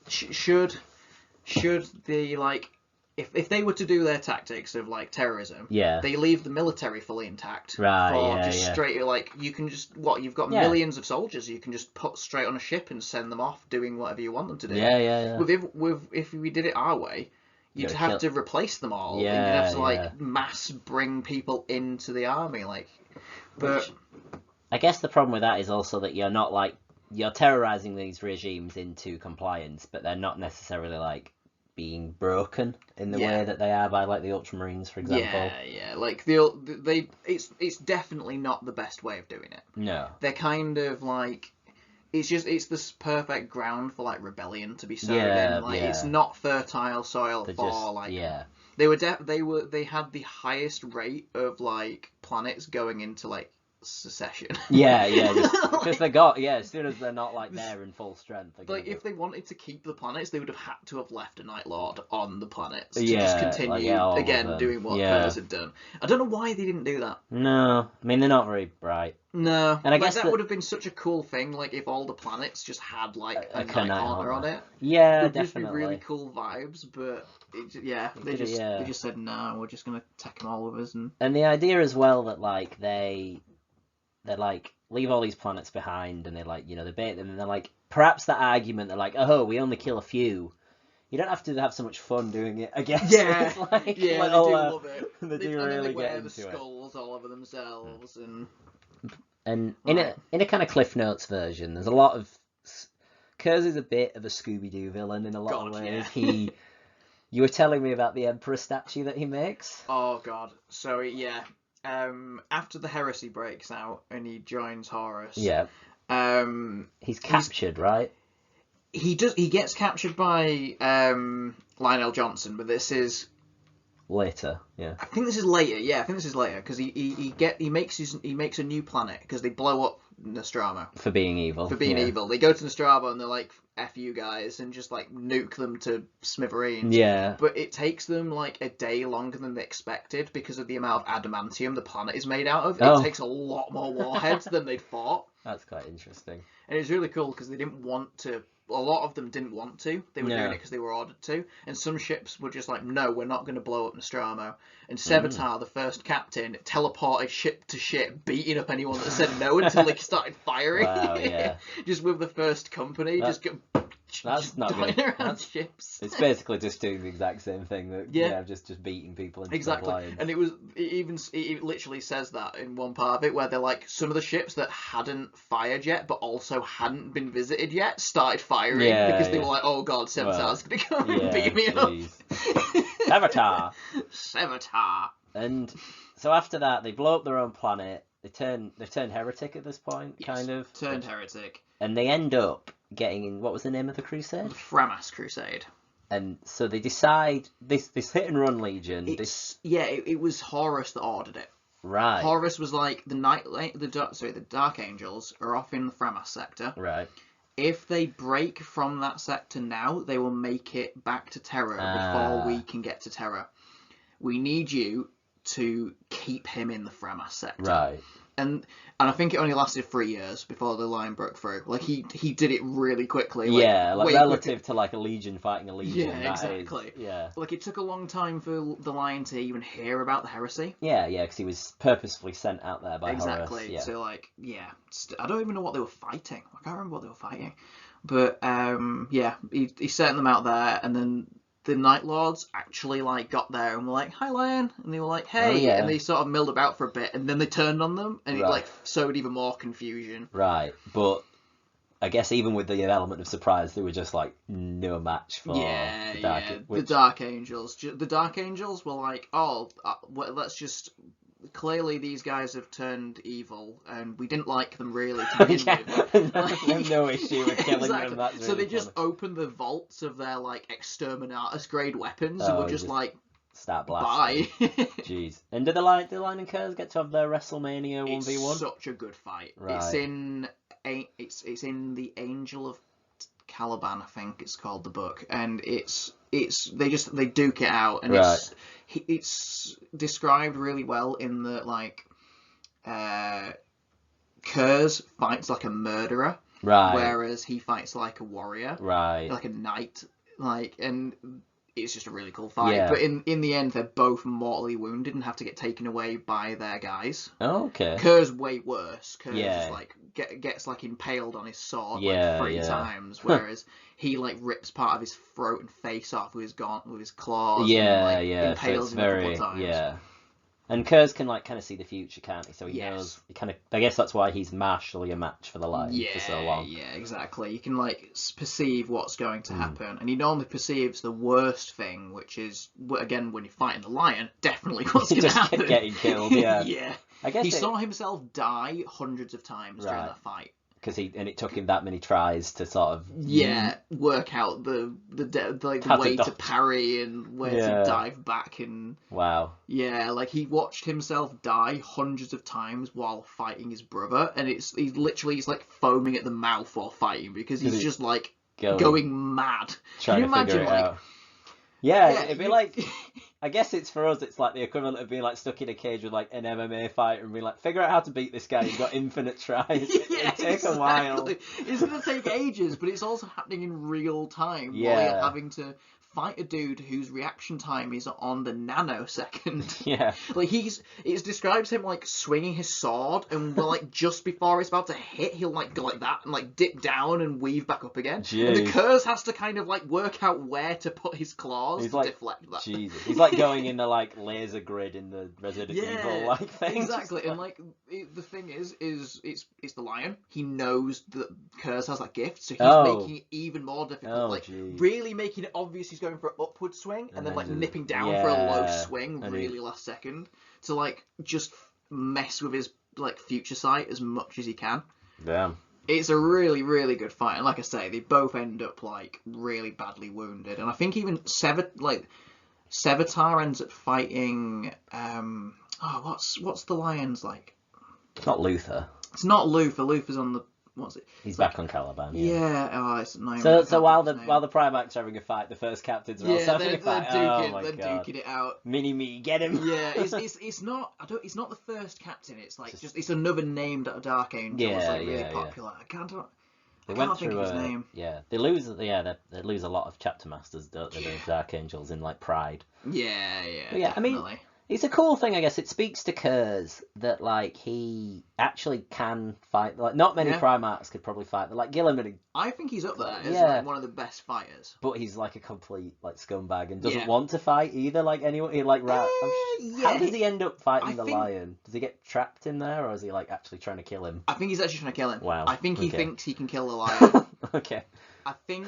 should the like. If they were to do their tactics of like terrorism, they leave the military fully intact. Straight like you can just you've got millions of soldiers you can just put straight on a ship and send them off doing whatever you want them to do. If we did it our way, you'd have to replace them all. You'd have to mass bring people into the army but I guess the problem with that is also that you're not like you're terrorizing these regimes into compliance, but they're not necessarily like being broken in the way that they are by like the Ultramarines, for example. Like it's definitely not the best way of doing it. No, they're kind of like it's this perfect ground for like rebellion to be sowed in. It's not fertile soil they had the highest rate of like planets going into like secession. Because they got as soon as they're not like there in full strength. Like if they wanted to keep the planets, they would have had to have left a Night Lord on the planets to just continue doing what Horus had done. I don't know why they didn't do that. No, I mean they're not very bright. No, and I guess that would have been such a cool thing. Like if all the planets just had like a Night Haunter on it. Yeah, it'd definitely. Just be really cool vibes, but they just said no. We're just gonna take them all with us and the idea as well that like they're like leave all these planets behind and they like they bait them and they're like perhaps that argument they're like we only kill a few. You don't have to have so much fun doing it, I guess. Yeah, they do love it. They do really wear get the into skulls all over themselves and in a kind of Cliff Notes version, there's a lot of Kurz is a bit of a Scooby-Doo villain in a lot of ways. Yeah. You were telling me about the Emperor statue that he makes. Oh god, so after the heresy breaks out and he joins Horus, he's captured, right? He gets captured by Lionel Johnson, but this is later. Yeah, I think this is later. Yeah, I think this is later because he makes a new planet because they blow up Nostromo For being evil. for being evil. They go to Nostromo and they're like, F you guys, and just like nuke them to smithereens. Yeah. But it takes them like a day longer than they expected because of the amount of adamantium the planet is made out of. Oh. It takes a lot more warheads than they'd thought. That's quite interesting. And it's really cool because they didn't want to. A lot of them didn't want to. They were doing it because they were ordered to. And some ships were just like, no, we're not going to blow up Nostromo. And Sevatar, the first captain, teleported ship to ship, beating up anyone that said no until they started firing. Wow, yeah. Just with the first company, That's just not dying good. around ships. It's basically just doing the exact same thing. That, Yeah. just beating people into Exactly, lines. and it literally says that in one part of it where they're like, some of the ships that hadn't fired yet but also hadn't been visited yet started firing because they were like, oh god, Sevatar's gonna come and beat me up. Sevatar. Sevatar. And so after that, they blow up their own planet. They turn heretic at this point, Yes, kind of. turned heretic. And they end up getting in. What was the name of the crusade? Framas Crusade. And so they decide this hit and run legion. It was Horus that ordered it. Right. Horus was like, the Dark Angels are off in the Framas sector. Right. If they break from that sector now, they will make it back to Terra before we can get to Terra. We need you to keep him in the Framas sector. Right. And I think it only lasted 3 years before the line broke through. Like he did it really quickly. Like relative to like a legion fighting a legion. Yeah, exactly. Yeah. Like it took a long time for the Lion to even hear about the heresy. Yeah, because he was purposefully sent out there by Exactly. Horus. Yeah. So I don't even know what they were fighting. I can't remember what they were fighting. But he sent them out there, and then the Night Lords actually like got there and were like, "Hi, Lion," and they were like, "Hey," and they sort of milled about for a bit, and then they turned on them, and it like sowed even more confusion. Right, but I guess even with the element of surprise, they were just like no match for the Dark. The Dark Angels. The Dark Angels were like, "Oh, let's just." Clearly, these guys have turned evil, and we didn't like them really to begin with. No issue with killing them. That's really so they funny. just opened the vaults of their like exterminatus grade weapons, and were just like, start blasting. Bye. Jeez. And did the Lion and Curse get to have their WrestleMania 1v1? It's such a good fight. Right. It's in the Angel of Caliban, I think it's called, the book, and they duke it out, and it's described really well in the like Kurz fights like a murderer, right, whereas he fights like a warrior, right, like a knight, and it's just a really cool fight. But in the end, they're both mortally wounded and have to get taken away by their guys. Oh, okay. Kerr's way worse. Kerr just like gets like impaled on his sword like 3 times, whereas he like rips part of his throat and face off with his claws. Impales him a couple of times. And Kurz can like kind of see the future, can't he? So he knows. He kind of. I guess that's why he's marshally a match for the Lion for so long. Yeah, exactly. You can like perceive what's going to happen, and he normally perceives the worst thing, which is again when you're fighting the Lion, definitely what's going to happen. Getting killed. Yeah. Yeah. I guess he saw himself die hundreds of times during that fight. Because it took him that many tries to sort of work out the way to parry and where to dive back, and like he watched himself die hundreds of times while fighting his brother, and he's like foaming at the mouth while fighting because he's just like going mad. Can you imagine like? Yeah, it'd be like. I guess it's for us. It's like the equivalent of being like stuck in a cage with like an MMA fighter and being like, figure out how to beat this guy. You've got infinite tries. It'll take a while. It's gonna take ages, but it's also happening in real time. While you're having to fight a dude whose reaction time is on the nanosecond. Yeah. Like it describes him like swinging his sword, and like just before it's about to hit, he'll like go like that and like dip down and weave back up again. Jeez. And the Kurz has to kind of like work out where to put his claws to deflect that. Jesus. He's like going in the like laser grid in the Resident Evil like thing. Exactly. And like the thing is it's the Lion. He knows that Kurz has that gift, so he's making it even more difficult. Really making it obvious he's going for an upward swing and then like nipping down for a low swing really last second to like just mess with his like future sight as much as he can. Damn. It's a really, really good fight, and like I say, they both end up like really badly wounded, and I think even Sevatar ends up fighting what's the Lion's like? It's not Luther. It's not Luther. Luther's on the what's it? He's It's back like, on Caliban. yeah. Oh, it's annoying. So while the Primarchs are having a fight, the first captains are also having they're a fight. duking, God. duking it out. Mini me, get him. Yeah, it's not. It's not the first captain. It's like just it's another name that Dark Angel is like really popular. I can't think of his name. Yeah, they lose. Yeah, they lose a lot of chapter masters, don't they? Those Dark Angels in like Pride. Yeah, But yeah, definitely. I mean, it's a cool thing, I guess. It speaks to Kurz that like he actually can fight. Like not many Primarchs could probably fight. But like Gilliman, I think he's up there as like one of the best fighters. but he's like a complete like scumbag and doesn't want to fight either. Like anyone, he like how does he end up fighting the lion? Does he get trapped in there, or is he like actually trying to kill him? I think he's actually trying to kill him. Wow. I think he thinks he can kill the lion. Okay. I think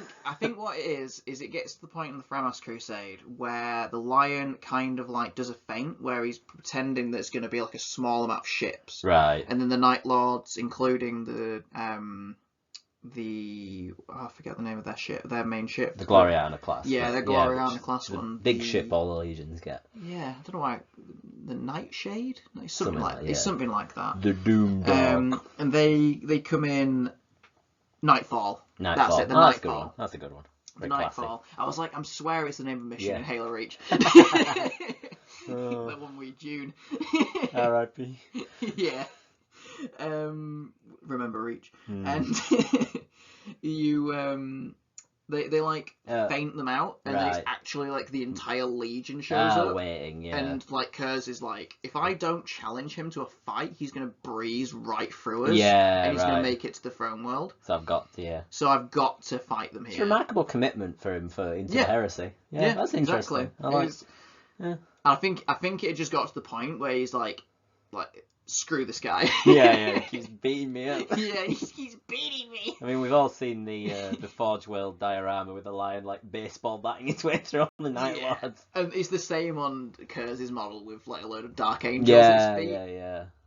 what it is it gets to the point in the Framas Crusade where the lion kind of like does a feint where he's pretending that it's going to be like a small amount of ships, right? And then the Night Lords, including the I forget the name of their main ship, the Gloriana class. Yeah, the Gloriana class one, big ship all the legions get. Yeah, I don't know why. The Nightshade, it's something like it's something like that. The Doom Dog. And they come in. Nightfall. That's it. The Nightfall. That's a good one. The Nightfall. I was like, I swear it's the name of a mission in Halo Reach. The one with June. R.I.P. Yeah. Remember Reach. And you they like faint them out, and then it's actually like the entire legion shows up. Waiting, And like Kurz is like, if I don't challenge him to a fight, he's gonna breeze right through us. And he's gonna make it to the throne world. So I've got to fight them here. It's a remarkable commitment for him into the heresy. Yeah, that's interesting. Exactly. I think it just got to the point where he's like screw this guy. He keeps beating me up. He keeps beating me. I mean, we've all seen the Forge World diorama with the lion like baseball batting its way through all the Night Lords. And it's the same on Kurz's model with like a load of Dark Angels at his feet.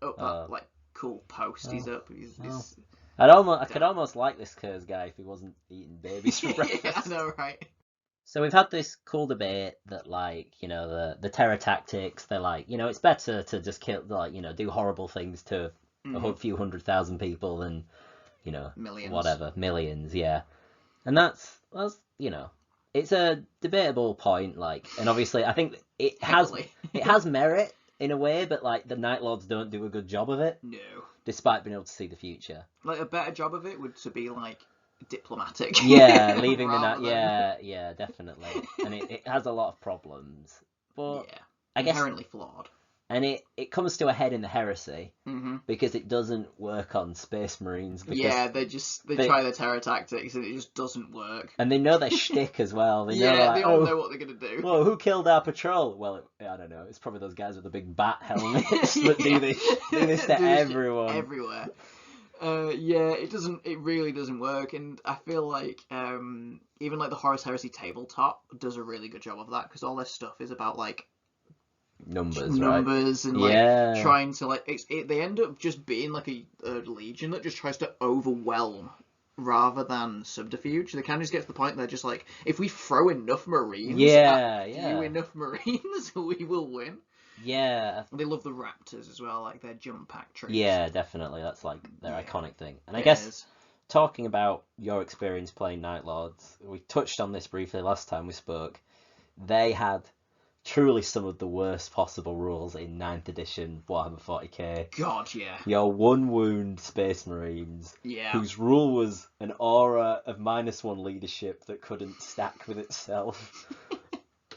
Up that like cool post he's up. I could almost like this Kurz guy if he wasn't eating babies for breakfast. I know, right? So we've had this cool debate that, like, you know, the terror tactics, they're like, you know, it's better to just kill, like, you know, do horrible things to a few 100,000 people than, you know, millions, yeah. And that's, you know, it's a debatable point, like, and obviously I think it has merit in a way, but, like, the Night Lords don't do a good job of it. No. Despite being able to see the future. Like, a better job of it would to be, like, diplomatic. Yeah, leaving the night. Yeah, definitely. And it has a lot of problems, but I guess inherently flawed. And it comes to a head in the Heresy because it doesn't work on Space Marines. Because they try their terror tactics and it just doesn't work. And they know their shtick as well. They they all know what they're gonna do. Well, who killed our patrol? Well, I don't know. It's probably those guys with the big bat helmets that do this to everyone. Everywhere. It really doesn't work, and I feel like even like the Horus Heresy tabletop does a really good job of that because all their stuff is about like numbers and like trying to like they end up just being like a legion that just tries to overwhelm rather than subterfuge. They kind of just get to the point they're just like, if we throw enough Marines enough Marines, we will win. Yeah. They love the Raptors as well, like their jump pack troops. Yeah, definitely. That's like their iconic thing. And I guess talking about your experience playing Night Lords, we touched on this briefly last time we spoke. They had truly some of the worst possible rules in 9th edition Warhammer 40k. God, yeah. Your one wound Space Marines, whose rule was an aura of -1 leadership that couldn't stack with itself.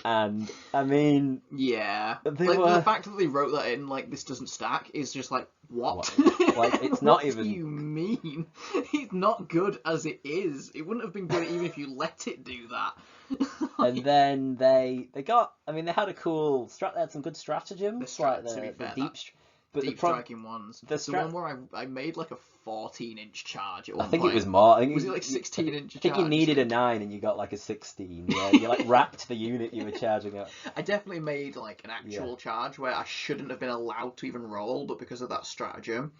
And I mean, the fact that they wrote that in, like, this doesn't stack, is just like, what? Like, it's not what do you mean? It's not good as it is. It wouldn't have been good even if you let it do that. And then they had a cool they had some good stratagems, deep striking ones. The one where I made like a 14-inch charge at one point. I think it was more. Was it like 16-inch charge? I think you needed a 9 and you got like a 16. Yeah, you like wrapped the unit you were charging up. I definitely made like an actual charge where I shouldn't have been allowed to even roll, but because of that stratagem,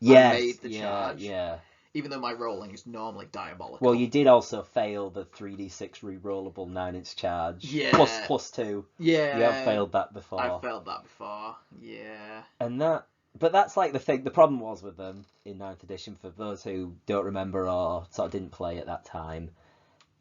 I made the charge. Yeah. Even though my rolling is normally diabolical. Well, you did also fail the 3d6 re-rollable 9-inch charge. Yeah. Plus 2. Yeah. You have failed that before. I've failed that before. Yeah. And that, But that's like the thing. The problem was with them in 9th edition, for those who don't remember or sort of didn't play at that time,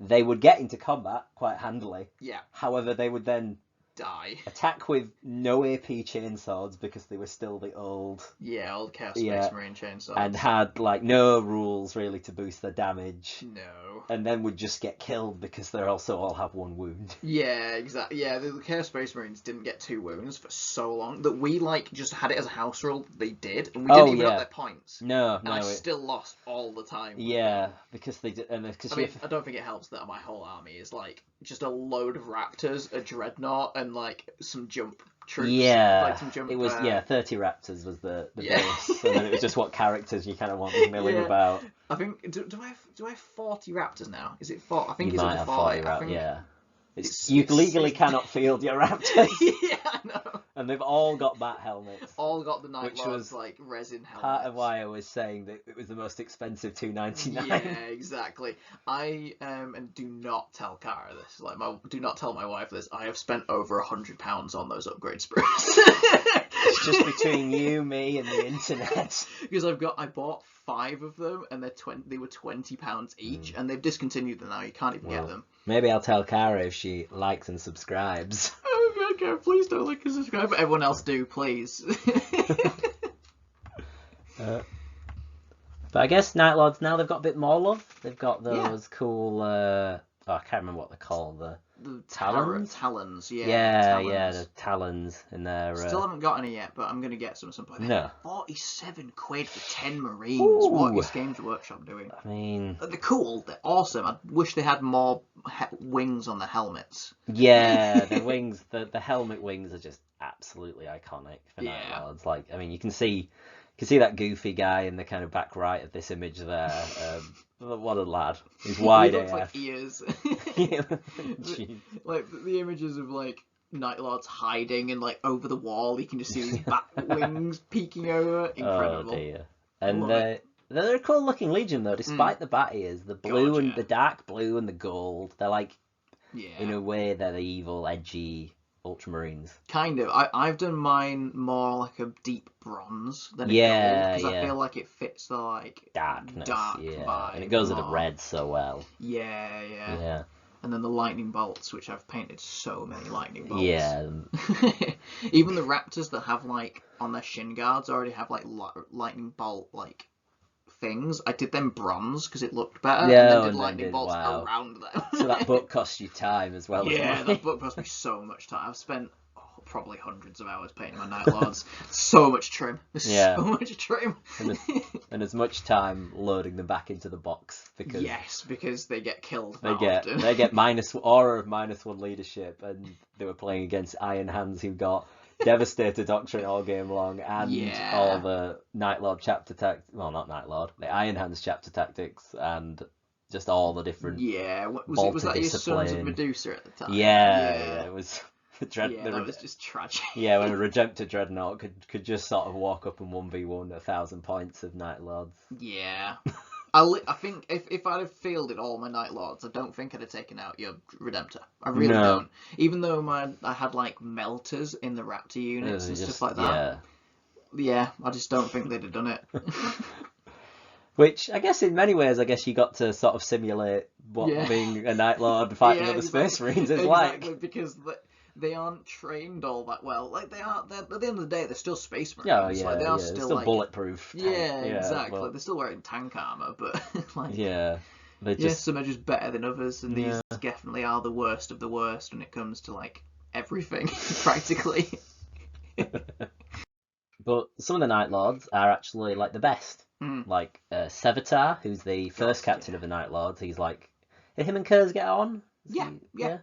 they would get into combat quite handily. Yeah. However, they would then Die. attack with no AP chainswords because they were still the old, Yeah, old Chaos Space Marine chainsaws. and had like no rules really to boost their damage. No. And then would just get killed because they also all have 1 wound. Yeah, exactly. Yeah, the Chaos Space Marines didn't get 2 wounds for so long that we like just had it as a house rule. They did, and we didn't even up their points. No, and I still lost all the time. Yeah, because they did, and because I don't think it helps that my whole army is like just a load of raptors, a dreadnought, and like some jump troops. Yeah, like some jump, it was 30 raptors was the base, and then it was just what characters you kind of wanted milling about. I think do I have 40 raptors now? Is it 4? I think You it's might up have to 40 40. I think... Yeah. You legally cannot field your raptors. Yeah, I know. And they've all got bat helmets. All got the Night Which Lord's was like resin helmets. Part of why I was saying that it was the most expensive $2.99. Yeah, exactly. I and do not tell Cara this. Like, do not tell my wife this. I have spent over £100 on those upgrade sprues. It's just between you, me, and the internet. Because I bought 5 of them, and they were £20 each, and they've discontinued them now. You can't even get them. Maybe I'll tell Cara if she likes and subscribes. Oh God, please don't like and subscribe. But everyone else do, please. But I guess Night Lords now they've got a bit more love. They've got those cool. I can't remember what they're called. The talons. Talons, yeah. Yeah, the talons in there. Still haven't got any yet, but I'm gonna get some at some point. No. 47 quid for 10 Marines. Ooh. What is Games Workshop doing? I mean, They're cool. They're awesome. I wish they had more wings on the helmets. yeah, the wings, the helmet wings are just absolutely iconic for Night Yeah. Lords. Like, I mean, you can see that goofy guy in the kind of back right of this image there. What a lad! He's wide He looks AF. like ears. Jeez. Like the images of like Night Lords hiding and like over the wall, you can just see these bat wings peeking over. Incredible. Oh dear. And love they're a cool looking Legion though, despite the bat ears. The blue God, and yeah. the dark blue and the gold. They're like, Yeah. in a way, they're the evil, edgy Ultramarines. Kind of. I've done mine more like a deep bronze than a Yeah, gold, because yeah. I feel like it fits the like Darkness, dark yeah. vibe And it goes with the more. red so well. Yeah. Yeah. And then the lightning bolts, which I've painted so many lightning bolts. Yeah. Even the raptors that have like on their shin guards already have like lightning bolt like things. I did them bronze because it looked better, Yeah, and then and did then lightning did- bolts wow. around them. So that book cost you time as well. as Yeah, money. that book cost me so much time. I've spent probably hundreds of hours painting my Night Lords. So much trim. There's Yeah. so much trim. And as much time loading them back into the box because Yes, because they get killed they that get often. they get aura of -1 leadership, and they were playing against Iron Hands who got Devastator Doctrine all game long, and Yeah. all the Night Lord chapter tactics. Well, not Night Lord, the Iron Hands chapter tactics, and just all the different. Yeah, was Bolter that your Sons of discipline. Medusa at the time? Yeah, it was. Yeah, that was just tragic. Yeah, when a Redemptor Dreadnought could just sort of walk up and 1v1 1,000 points of Night Lords. Yeah. I think if I'd have fielded all my Night Lords, I don't think I'd have taken out your Redemptor. I really No. don't. Even though I had like melters in the Raptor units and stuff like that. Yeah, I just don't think they'd have done it. Which, I guess in many ways, you got to sort of simulate what Yeah. being a Night Lord fighting Yeah, other exactly. Space Marines is Exactly, like. because they aren't trained all that well. Like they're at the end of the day, they're still Space Marines. Oh, yeah, like, they are yeah. still Still like bulletproof. tank. Yeah, exactly. but- They're still wearing tank armor, but like yeah. They yeah, just. some are just better than others, and Yeah. these definitely are the worst of the worst when it comes to like everything, practically. But some of the Night Lords are actually like the best. Mm. Like Sevatar, who's the first captain yeah. of the Night Lords. He's like. Did him and Kurz get on? Is Yeah, he- yeah.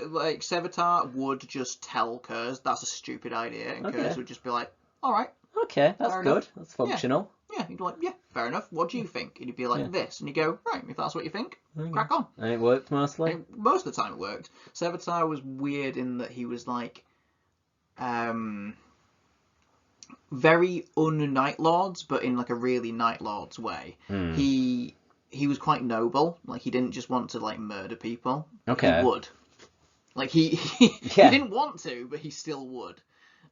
Like Sevatar would just tell Kurz that's a stupid idea, and Okay. Kurz would just be like, "All right, Okay, that's Fair good. enough. That's functional. yeah." He'd be like, "Yeah, fair enough. What do you think?" And he'd be like, Yeah. "This," and you go, "Right, if that's what you think, Okay. crack on." And it worked mostly. And most of the time it worked. Sevatar was weird in that he was like, very un-Night Lords, but in like a really Night Lords way. Hmm. He was quite noble. Like he didn't just want to like murder people. Okay. He would. Like he Yeah. didn't want to, but he still would.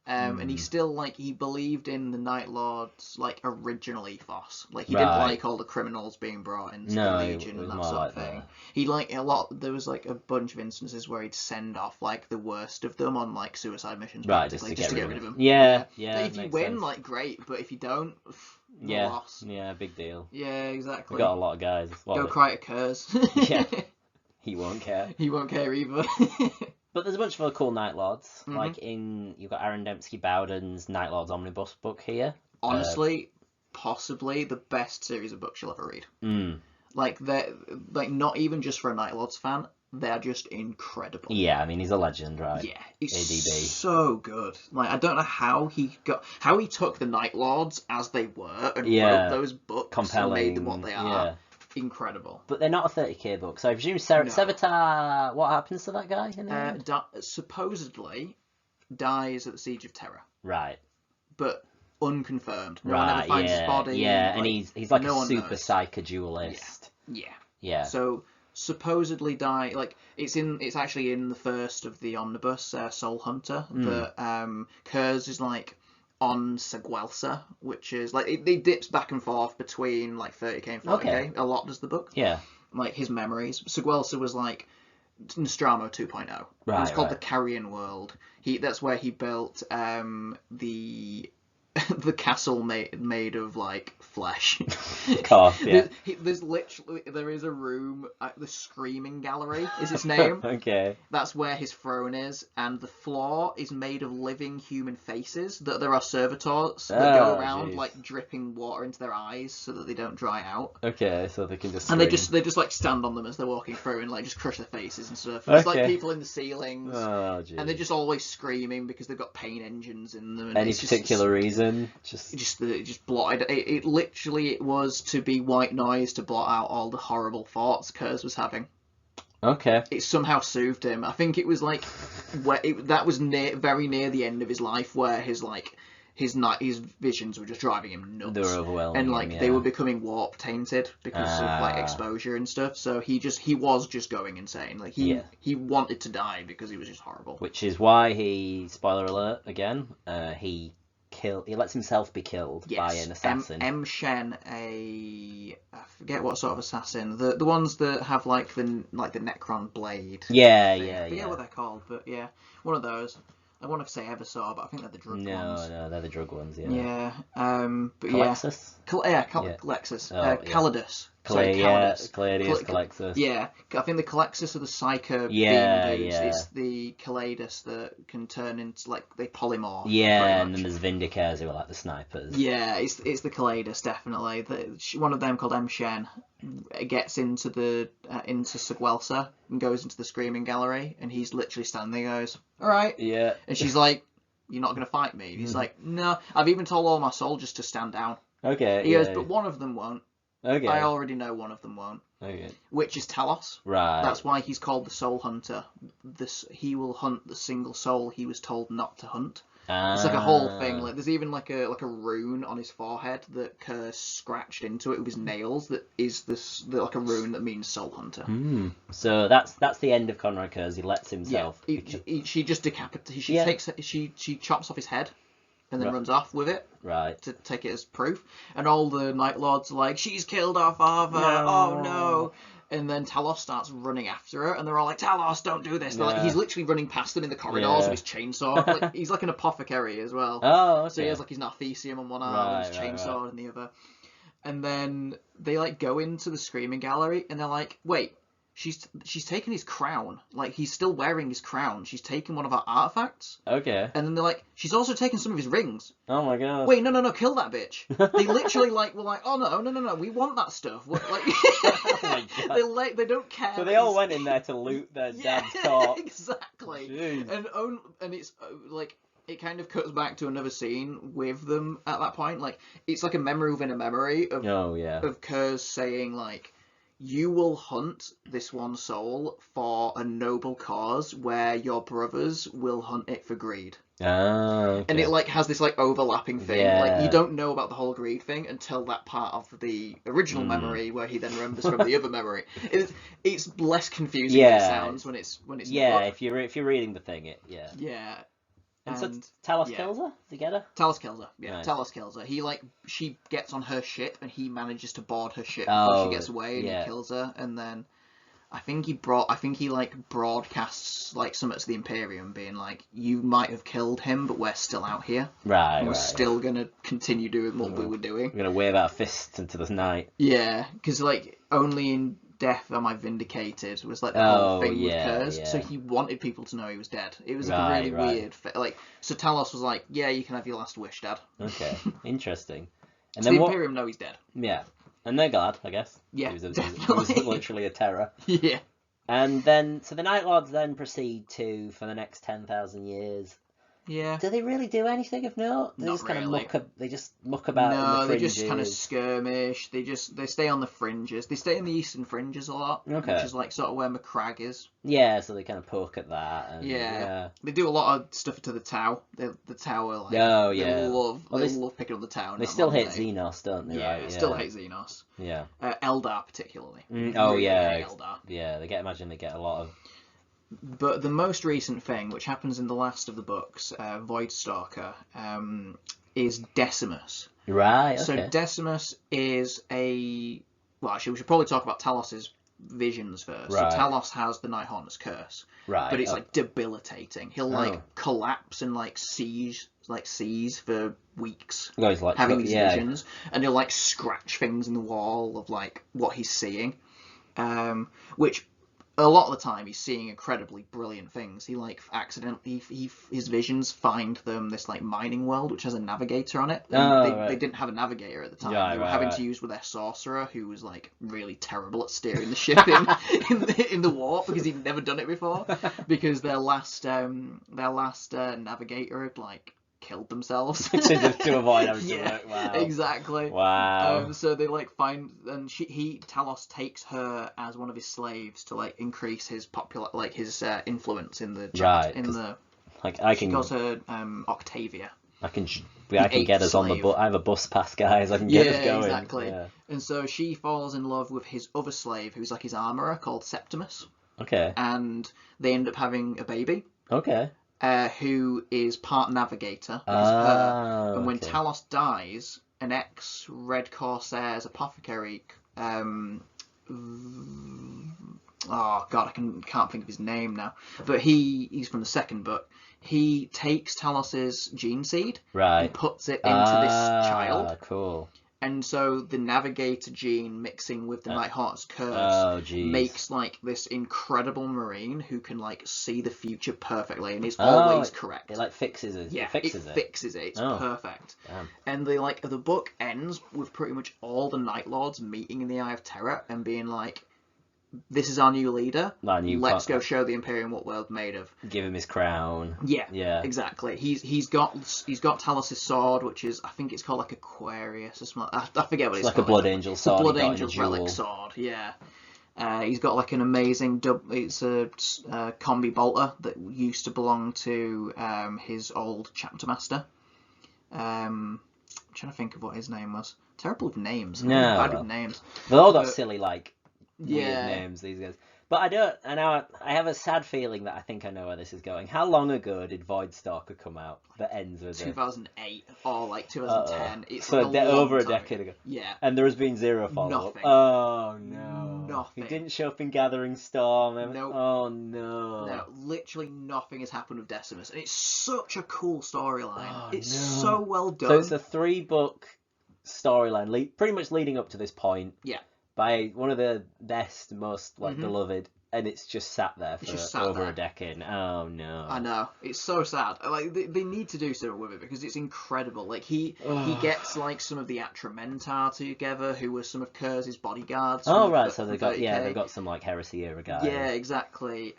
And he still, like, he believed in the Night Lord's, like, original ethos. Like, he Right. didn't like all the criminals being brought into No, the it Legion was and that more sort like of thing. He, like, there was, like, a bunch of instances where he'd send off, like, the worst of them on, like, suicide missions, Right, practically, just to get rid of them. Yeah. If you makes win, sense. like, great, but if you don't, no Yeah, loss. yeah, big deal. Yeah, We exactly. got a lot of guys. Go cry to Kurz. Yeah. He won't care. He won't care either. But there's a bunch of other cool Night Lords. Mhm. Like you've got Aaron Dembski Bowden's Night Lords omnibus book here. Honestly, possibly the best series of books you'll ever read. Like they're not even just for a Night Lords fan, they're just incredible. Yeah, I mean he's a legend, right? Yeah, it's ADB. so good. Like I don't know how he took the Night Lords as they were and Yeah, wrote those books compelling. and made them what they are. Yeah. Incredible. But they're not a 30k book, so I presume No. Sevatar. What happens to that guy in the end? Supposedly dies at the Siege of Terror, Right. but unconfirmed. No one ever Right. finds Yeah. his body. Yeah, and he's like no a one super knows. psychodualist. Yeah. Yeah. So supposedly die like it's actually in the first of the omnibus Soul Hunter that Kurz is like on Seguelsa, which is like it dips back and forth between like 30k and 40k. Okay. A lot does the book. Yeah. Like his memories. Seguelsa was like Nostromo 2.0. Right. It was called right. the Carrion World. That's where he built the the castle made of like flesh. Of course, yeah. There is a room, the Screaming Gallery is its name. Okay. That's where his throne is, and the floor is made of living human faces. That there are servitors that go around jeez. like dripping water into their eyes so that they don't dry out. Okay, so they can just. And they scream. just like stand on them as they're walking through and like just crush their faces and stuff. There's like Okay. people in the ceilings. Oh, jeez. And they're just always screaming because they've got pain engines in them. And Any it's particular reason? just blotted. It literally was to be white noise to blot out all the horrible thoughts Kurz was having. Okay. It somehow soothed him. I think it was like that was very near the end of his life where his visions were just driving him nuts. They were overwhelming. And like him, they yeah. were becoming warp tainted because of like exposure and stuff. So he was just going insane. Like he wanted to die because he was just horrible. Which is why he, spoiler alert again, he lets himself be killed by an assassin. M. Shen, I forget what sort of assassin. The ones that have like the Necron blade. Yeah, thing. yeah, I forget yeah. what they're called, but yeah, one of those. I want to say Eversaw, but I think they're the drug ones. No, they're the drug ones. Yeah. Yeah. But Calexis? Calexis. Oh, yeah. Calidus. Sorry, Calidus. Caladius, Calexis. Yeah, I think the Calexis are the Psycho Yeah, being dudes. yeah. It's the Calidus that can turn into like they polymorph. Yeah, pretty and much. then there's Vindicators who are like the snipers. Yeah, it's the Calidus definitely. One of them called M. Shen gets into into Seguelsa and goes into the Screaming Gallery, and he's literally standing there. Goes, all right, Yeah. and she's like, "You're not gonna fight me." He's like, "No, I've even told all my soldiers to stand down." Okay. He yeah. goes, "But one of them won't. Okay. I already know one of them won't." Okay. Which is Talos. Right. That's why he's called the Soul Hunter. He will hunt the single soul he was told not to hunt. It's like a whole thing. Like there's even like a rune on his forehead that Kurz scratched into it with his nails. That is like a rune that means Soul Hunter. So that's the end of Conrad Kurz. He lets himself. She just decapitates. She chops off his head, and then Right. runs off with it. Right. To take it as proof. And all the Night Lords are like, "She's killed our father. No. Oh no." And then Talos starts running after her, and they're all like, "Talos, don't do this." Like, he's literally running past them in the corridors with his chainsaw. Like, he's like an apothecary as well. Oh, okay. So he has like his Narthesium on one arm and his chainsaw on the other. And then they like go into the Screaming Gallery, and they're like, "Wait, she's taken his crown. Like, he's still wearing his crown. She's taken one of our artifacts." Okay. And then they're like, "She's also taken some of his rings." Oh my god. Wait, no, kill that bitch. They literally were like, "Oh no, we want that stuff." Like, Oh my god. they don't care. So they all went in there to loot their dad's corpse. Exactly. Jeez. And it's like it kind of cuts back to another scene with them at that point. Like it's like a memory within a memory of of Kurz saying like, "You will hunt this one soul for a noble cause, where your brothers will hunt it for greed." Okay. And it like has this like overlapping thing. Yeah. Like you don't know about the whole greed thing until that part of the original memory where he then remembers from the other memory. It's less confusing than it sounds when it's yeah. If you're reading the thing, yeah. And so And Talos yeah. kills her together. Talos kills her. Yeah, Nice. Talos kills her. She gets on her ship and he manages to board her ship before she gets away, and he kills her. And then I think he broadcasts like something to the Imperium, being like, "You might have killed him, but we're still out here. Right. And we're still gonna continue doing what we were doing. We're gonna wave our fists into the night." Yeah, because like only in death am I vindicated was like the whole thing with Kurz. Yeah. So he wanted people to know he was dead. It was like a really weird like. So Talos was like, "Yeah, you can have your last wish, Dad." Okay, interesting. And So then the what? Imperium know he's dead. Yeah, and they're glad, I guess. Yeah, he was definitely. literally a terror. Yeah. And then, so the Night Lords then proceed to, for the next 10,000 years. Yeah. Do they really do anything of note? They Not just kind really. of they just muck about in the No, they fringes. just kind of skirmish. They stay on the fringes. They stay in the eastern fringes a lot, Okay. which is like sort of where McCrag is. Yeah, so they kind of poke at that. And, Yeah. They do a lot of stuff to the Tau. The Tau are like, Oh, yeah. they love Well, love picking up the Tau. They still hate Xenos, don't they? Yeah, Right? Yeah. still hate Xenos. Yeah. Eldar particularly. Oh, Really yeah. hate Eldar. Yeah, imagine they get a lot of... But the most recent thing, which happens in the last of the books, Voidstalker, is Decimus. Right, okay. So Decimus is a... Well, actually, we should probably talk about Talos's visions first. Right. So Talos has the Nighthaunt's curse. Right. But it's like debilitating. He'll like collapse and like seize for weeks, Like, having these visions, and he'll like scratch things in the wall of like what he's seeing, which a lot of the time he's seeing incredibly brilliant things. He like accidentally his visions find them this like mining world which has a navigator on it. They didn't have a navigator at the time. They were having to use with their sorcerer, who was like really terrible at steering the ship in the warp because he'd never done it before, because their last navigator had like killed themselves to avoid having to work. Wow. Exactly. Wow. So they like find, and Talos takes her as one of his slaves to like increase his his influence in the She calls her Octavia. I can get us on the bus. I have a bus pass, guys. I can get us going. Exactly. Yeah. And so she falls in love with his other slave, who's like his armorer, called Septimus. Okay. And they end up having a baby. Okay. Who is part navigator, which is her. And when Talos dies, an ex-Red Corsairs apothecary, oh god, I can't think of his name now, but he's from the second book. He takes Talos's gene seed and puts it into this child. Cool. And so the navigator gene mixing with the Nighthaunt's curse makes like this incredible marine who can like see the future perfectly, and is always correct. It like fixes it. Yeah, it fixes it. It's perfect. Damn. And the book ends with pretty much all the Night Lords meeting in the Eye of Terror and being like, "This is our new leader. Let's go show the Imperium what we're made of." Give him his crown. Yeah, exactly. He's got Talos' sword, which is, I think it's called like Aquarius or something. I forget what it's like called. A Blood Angel sword. The Blood Angel's relic sword. Yeah. He's got like an amazing it's a combi bolter that used to belong to his old chapter master. I'm trying to think of what his name was. Terrible with names. Bad with names. They've all got silly like weird names, these guys. But I have a sad feeling that I think I know where this is going. How long ago did Voidstalker come out that ends with 2008 or like 2010. It's so like over a decade ago. Yeah. And there has been zero follow-up. Nothing. Oh no. Nothing. He didn't show up in Gathering Storm. Nope. Oh no. No, literally nothing has happened with Decimus, and it's such a cool storyline. It's so well done. So it's a 3-book storyline, pretty much leading up to this point. Yeah. By one of the best, most beloved, and it's just sat there for over a decade. Oh no! I know, it's so sad. Like they need to do something with it because it's incredible. Like he gets like some of the Atramentar together, who were some of Kurz's bodyguards. Oh right, so they've got some like Heresy era guys. Yeah, exactly.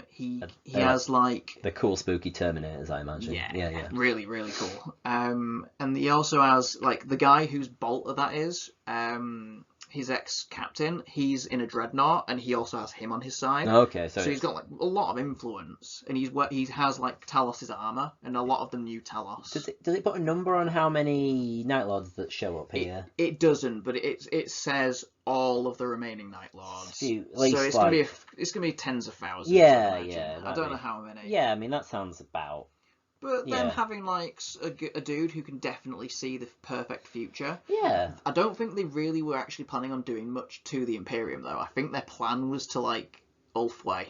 He has like the cool spooky Terminators, I imagine. Yeah. Really, really cool. And he also has like the guy whose bolter that is. His ex-captain, he's in a dreadnought, and he also has him on his side. Okay, so he's got like a lot of influence, and he has like Talos's armor, and a lot of them knew Talos. Does it put a number on how many Night Lords that show up here? It doesn't, but it says all of the remaining Night Lords. So it's gonna be tens of thousands. Yeah. I don't know how many. Yeah, I mean that sounds about. But then Yeah. having like a dude who can definitely see the perfect future. Yeah. I don't think they really were actually planning on doing much to the Imperium though. I think their plan was to like Ulfway.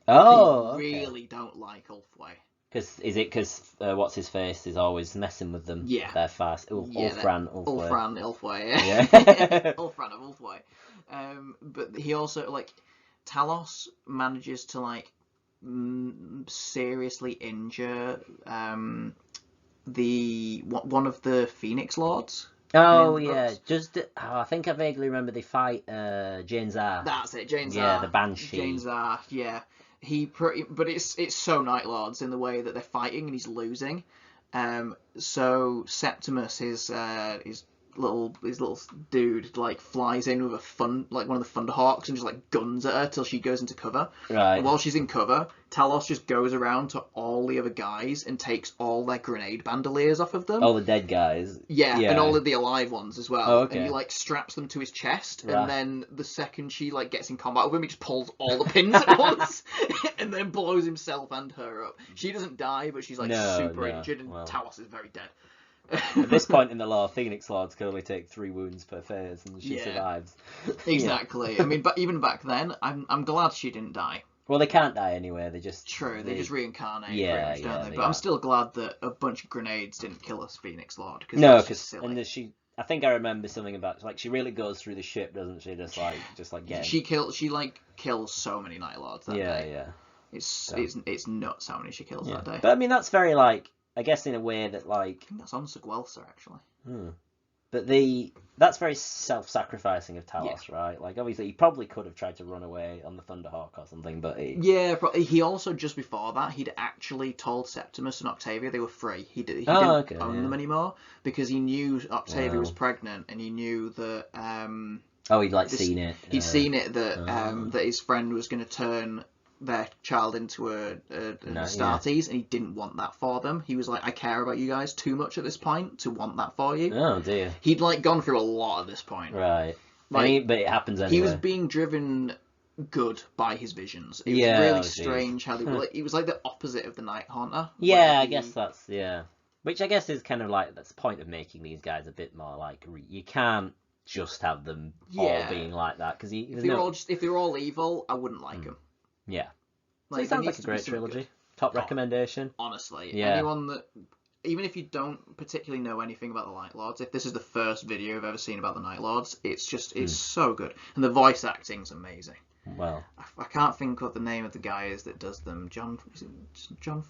Oh, They okay. really don't like Ulfway. Because what's his face is always messing with them. Yeah. They're fast. Ulfran, Ulfway. Ulfway. Yeah. Yeah. Ulfran of Ulfway. But he also like Talos manages to like seriously injure one of the Phoenix Lords. Oh in the yeah, books. I think I vaguely remember they fight Jane Zar. That's it, Jane Zar. Yeah, the Banshee. Jane Zar, yeah. But it's so Night Lords in the way that they're fighting and he's losing. So Septimus, his little dude, like flies in with one of the Thunderhawks and just like guns at her till she goes into cover. Right. And while she's in cover, Talos just goes around to all the other guys and takes all their grenade bandoliers off of them. All the dead guys. Yeah, and all of the alive ones as well. Oh, okay. And he like straps them to his chest, Right. and then the second she like gets in combat with him, he just pulls all the pins at once, and then blows himself and her up. She doesn't die, but she's like super injured, and Talos is very dead. At this point in the lore, Phoenix Lords can only take 3 wounds per phase, and she survives. Exactly. I mean, but even back then, I'm glad she didn't die. Well, they can't die anyway. They just They just reincarnate. Yeah, pretty much, don't they? they But are. I'm still glad that a bunch of grenades didn't kill us Phoenix Lord. No, because because I think I remember something about like she really goes through the ship, doesn't she? Just like getting. she kills so many Night Lords that day. Yeah. It's nuts how many she kills that day. But I mean, that's very like I guess in a way that like. I think that's on Seguelsa actually. But that's very self-sacrificing of Talos, right? Like obviously he probably could have tried to run away on the Thunderhawk or something, but He also just before that he'd actually told Septimus and Octavia they were free. He didn't own them anymore because he knew Octavia was pregnant and he knew that he'd seen it. He'd seen it that that his friend was going to turn their child into a Astartes, and he didn't want that for them. He was like, I care about you guys too much at this point to want that for you. Oh dear. He'd like gone through a lot at this point. Right. Like, but it happens anyway. He was being driven good by his visions. It was really strange how they were. Like, it was like the opposite of the Night Haunter. Yeah, I guess that's Which I guess is kind of like that's the point of making these guys a bit more like you can't just have them all being like that because if they were all evil, I wouldn't like them. Yeah. Like, so it sounds like a great trilogy. Good. Top recommendation. Honestly, anyone that, even if you don't particularly know anything about the Night Lords, if this is the first video you've ever seen about the Night Lords, it's so good, and the voice acting's amazing. Well, I can't think what the name of the guy is that does them. John French. John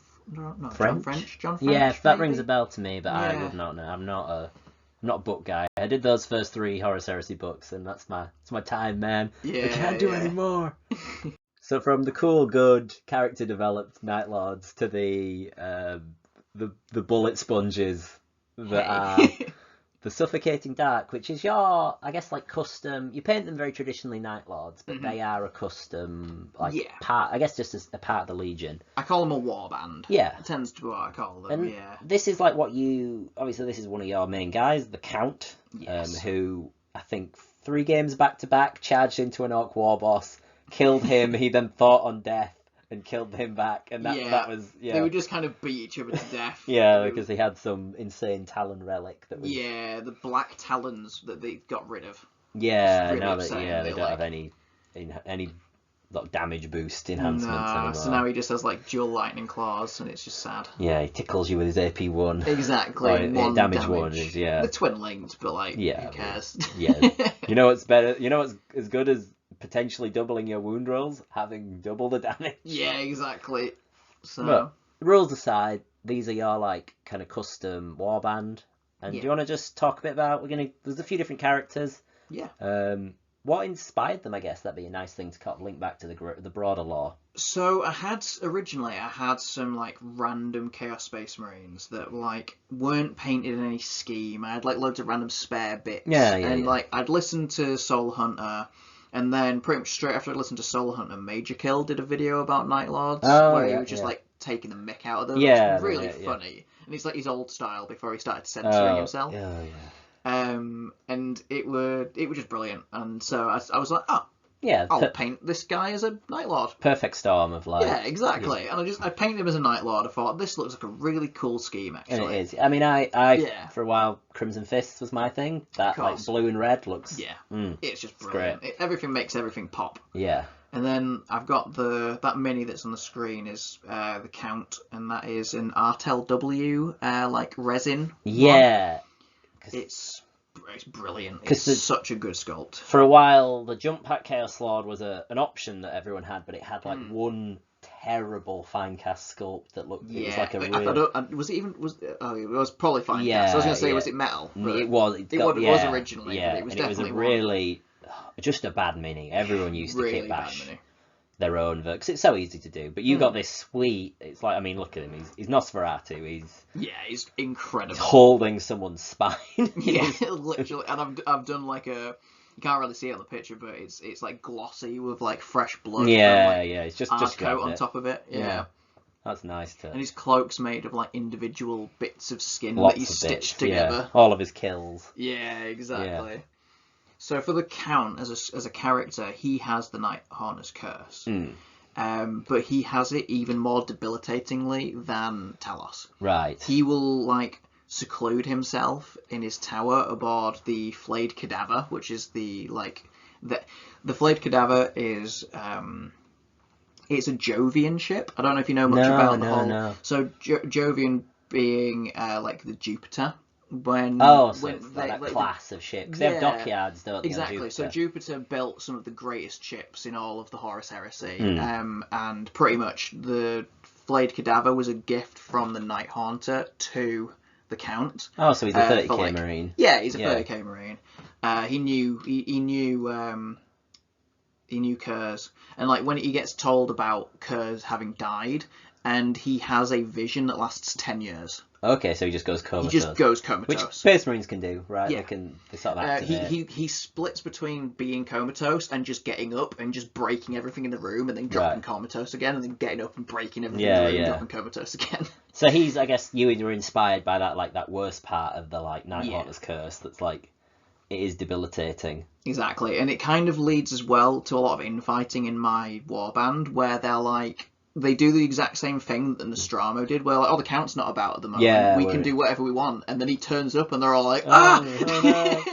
French. Yeah, that rings a bell to me, but I would not know. I'm not a book guy. I did those first 3 Horus Heresy books, and that's my time, man. I can't do any more. So from the cool, good, character-developed Night Lords to the bullet sponges that are the suffocating dark, which is your, I guess, like custom. You paint them very traditionally Night Lords, but they are a custom, part. I guess just as a part of the Legion. I call them a warband. Yeah, it tends to be what I call them. And this is like what obviously this is one of your main guys, the Count, who I think 3 games back to back charged into an Orc war boss. Killed him, he then fought on death and killed him back, and that was they would just kind of beat each other to death. Because he had some insane talon relic that was the black talons that they got rid of. Really now that they don't have any damage boost enhancements anymore. So now he just has like dual lightning claws, and it's just sad. Yeah, he tickles you with his AP1. Exactly. One damage one is the twin linked, but like who cares? You know what's better? You know what's as good as potentially doubling your wound rolls, having double the damage. Yeah, exactly. So, but rules aside, these are your like kind of custom warband. And do you want to just talk a bit about? There's a few different characters. Yeah. What inspired them? I guess that'd be a nice thing to kind of link back to the broader lore. So I had some like random Chaos Space Marines that like weren't painted in any scheme. I had like loads of random spare bits. Like I'd listened to Soul Hunter. And then pretty much straight after I listened to Soul Hunter, Major Kill did a video about Night Lords where he was just like taking the mick out of them. It's really funny. And it's like his old style before he started censoring himself. And it was just brilliant. And so I was like, Yeah, I'll paint this guy as a Night Lord. perfect storm of like. Yeah, exactly. And I painted him as a Night Lord. I thought this looks like a really cool scheme, And actually. it is. I mean, I Yeah. for a while, Crimson Fists was my thing. That like Course. blue and red looks. Yeah, Mm, it's just it's brilliant. Everything makes everything pop. yeah. And then I've got that mini that's on the screen is the Count, and that is an RTLW like resin. Yeah. It's brilliant. 'Cause It's such a good sculpt. For a while, the Jump Pack Chaos Lord was an option that everyone had, but it had like one terrible fine cast sculpt that looked. It was like a real. Was it even it was probably fine. Yeah, so I was gonna say, yeah. was it metal? But It was. It was originally, Yeah, but it was and it was a definitely really just a bad mini. Everyone used to really kit bad bash mini. their own because it's so easy to do. But you got this sweet. It's like, I mean, look at him. He's Nosferatu. He's incredible. Holding someone's spine. Yeah, literally. And I've done like a. You can't really see it on the picture, but it's like glossy with like fresh blood. Yeah, and, like, yeah. It's just coat grabbed on it. top of it. Yeah. That's nice to. And his cloak's made of like individual bits of skin Lots that he's of stitched bits, together. Yeah. All of his kills. Yeah, exactly. So for the Count as a character, he has the Night Haunter's curse. But he has it even more debilitatingly than Talos. Right. He will like seclude himself in his tower aboard the Flayed Cadaver, which is the Flayed Cadaver is it's a Jovian ship. I don't know if you know much about the whole. No. So Jovian being like the Jupiter. That class of ship. Because they have dockyards, don't they? Exactly. So Jupiter built some of the greatest ships in all of the Horus Heresy, and pretty much the Flayed Cadaver was a gift from the Night Haunter to the Count. Oh, so he's a 30k Marine. Yeah, he's a 30k Marine. He knew Kurz, and like when he gets told about Kurz having died, and he has a vision that lasts 10 years. Okay, so he just goes comatose. He just goes comatose. Which Space Marines can do, right? Yeah. They sort of activate. He splits between being comatose and just getting up and just breaking everything in the room and then dropping comatose again and then getting up and breaking everything in the room and dropping comatose again. So he's, I guess, you were inspired by that, like that worst part of the like Night Haunter's curse. That's like, it is debilitating. Exactly, and it kind of leads as well to a lot of infighting in my warband where they're like. They do the exact same thing that Nostromo did, where like, the Count's not about at the moment. Yeah, we can do whatever we want, and then he turns up, and they're all like, no.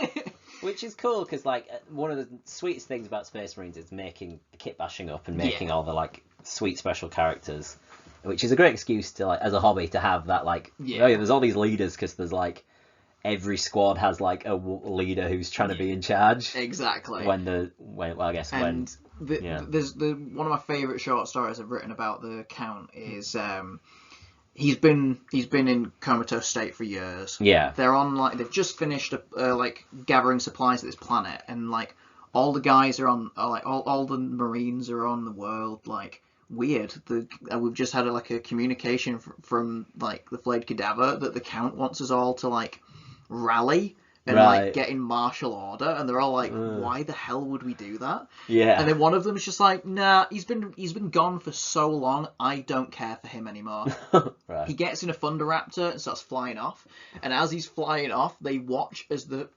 Which is cool because like one of the sweetest things about Space Marines is making the kit bashing up and making all the like sweet special characters, which is a great excuse to like as a hobby to have that like there's all these leaders because there's like every squad has like a leader who's trying to be in charge. Exactly. There's one of my favourite short stories I've written about the Count is he's been in comatose state for years. Yeah. They're on like they've just finished like gathering supplies at this planet, and like all the guys all the Marines are on the world like weird. We've just had like a communication from like the Flayed Cadaver that the Count wants us all to like rally and like get in martial order, and they're all like, why the hell would we do that? Yeah. And then one of them is just like, nah, he's been gone for so long, I don't care for him anymore. He gets in a Thunderraptor and starts flying off, and as he's flying off, they watch as the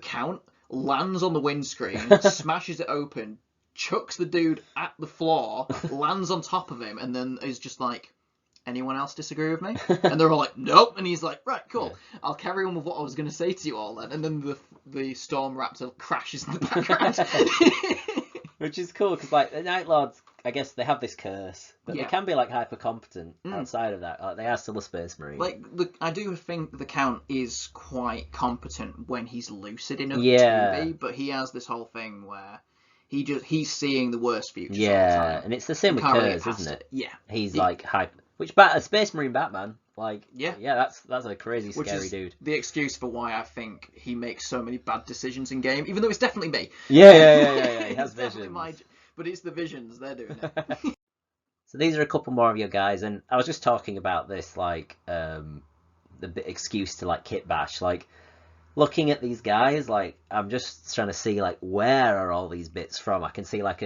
Count lands on the windscreen, smashes it open, chucks the dude at the floor, lands on top of him, and then is just like, anyone else disagree with me? And they're all like, nope. And he's like, right, cool. I'll carry on with what I was going to say to you all then. And then the Storm Raptor crashes in the background. Which is cool because like the Night Lords, I guess they have this curse, but they can be like hyper competent outside of that. Like, they are still a Space Marine. Like I do think the Count is quite competent when he's lucid enough to be, but he has this whole thing where he's seeing the worst futures. Yeah, and it's the same with Kurz, isn't it? Yeah, he's like hyper. Which a Space Marine Batman, like that's a crazy scary dude. The excuse for why I think he makes so many bad decisions in game, even though it's definitely me. Yeah. He has visions. But it's the visions, they're doing it. So these are a couple more of your guys, and I was just talking about this like the excuse to like kit bash, like looking at these guys, like I'm just trying to see like where are all these bits from. I can see like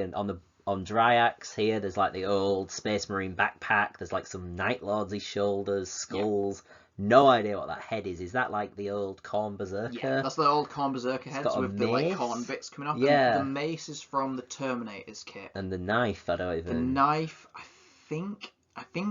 on Dryax here, there's like the old Space Marine backpack. There's like some Night Lords' shoulders, skulls. no idea what that head is. Is that like the old Khorne Berserker? Yeah, that's the old Khorne Berserker heads got a with the like mace. Khorne bits coming off. Yeah. And the mace is from the Terminator's kit. And the knife, I don't even... The knife, I think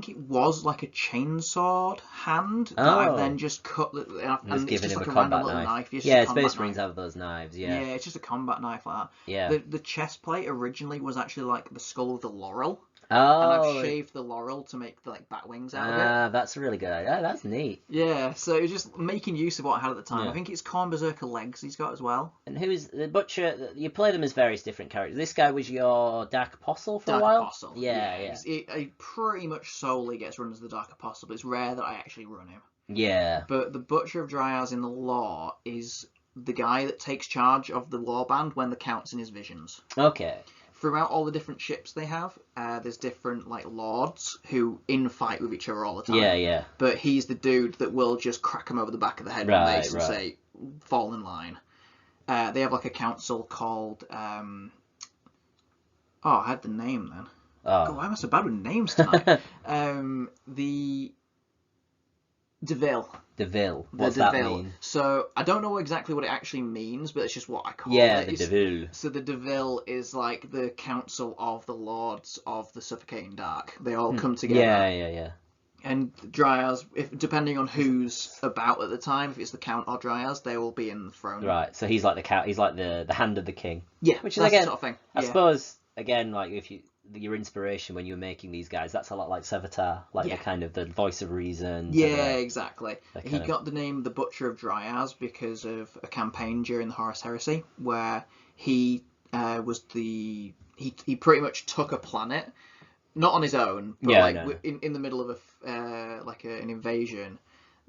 it was like a chainsaw hand that I've then just cut. And just it's giving just him like a a combat random little knife. knife. Yeah, Space Marines have those knives, Yeah, it's just a combat knife like that. Yeah. The chest plate originally was actually like the skull of the laurel. Oh. And I've shaved the laurel to make the like bat wings out of it. Ah, that's a really good idea. That's neat. Yeah, so it was just making use of what I had at the time. Yeah. I think it's Khorne Berserker legs he's got as well. And who's the Butcher? You play them as various different characters. This guy was your Dark Apostle for Dark a while? Apostle. Yeah. He pretty much solely gets run as the Dark Apostle, but it's rare that I actually run him. Yeah. But the Butcher of Dryas in the lore is the guy that takes charge of the warband when the Count's in his visions. Okay. Throughout all the different ships they have, there's different like lords who infight with each other all the time. Yeah. But he's the dude that will just crack him over the back of the head with mace and say, fall in line. They have like a council called... I had the name then. Oh. God, why am I so bad with names tonight? The Deville. Deville. What's that mean? So I don't know exactly what it actually means, but it's just what I call it. Yeah, the Deville. So the Deville is like the council of the lords of the suffocating dark. They all come together. Yeah. And Dryas, depending on who's about at the time, if it's the Count or Dryas, they will be in the throne. Right. So he's like the Count. He's like the hand of the king. Yeah, which is that's again, the sort of thing. I suppose again, like if your inspiration when you were making these guys, that's a lot like Sevatar, like the kind of the voice of reason. Yeah, exactly. He of... got the name the Butcher of Dryas because of a campaign during the Horus Heresy where he was he pretty much took a planet, not on his own, but in the middle of an invasion.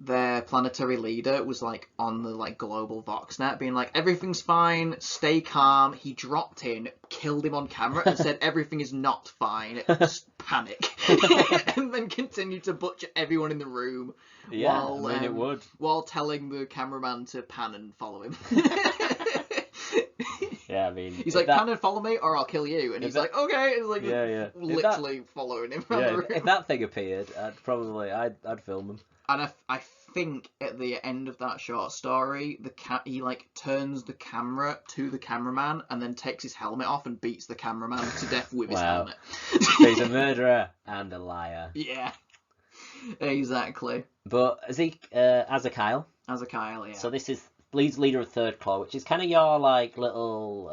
Their planetary leader was like on the like global Voxnet being like, everything's fine, stay calm. He dropped in, killed him on camera and said everything is not fine, just panic. And then continued to butcher everyone in the room while telling the cameraman to pan and follow him. Yeah, I mean, he's like, pan and follow me or I'll kill you. And he's like, okay. It's like literally following him around the room. If that thing appeared, I'd film him. And I think at the end of that short story, he like turns the camera to the cameraman and then takes his helmet off and beats the cameraman to death with his helmet. He's a murderer and a liar. Yeah, exactly. But Azekyle. Azekyle, yeah. So this is leader of Third Claw, which is kind of your like little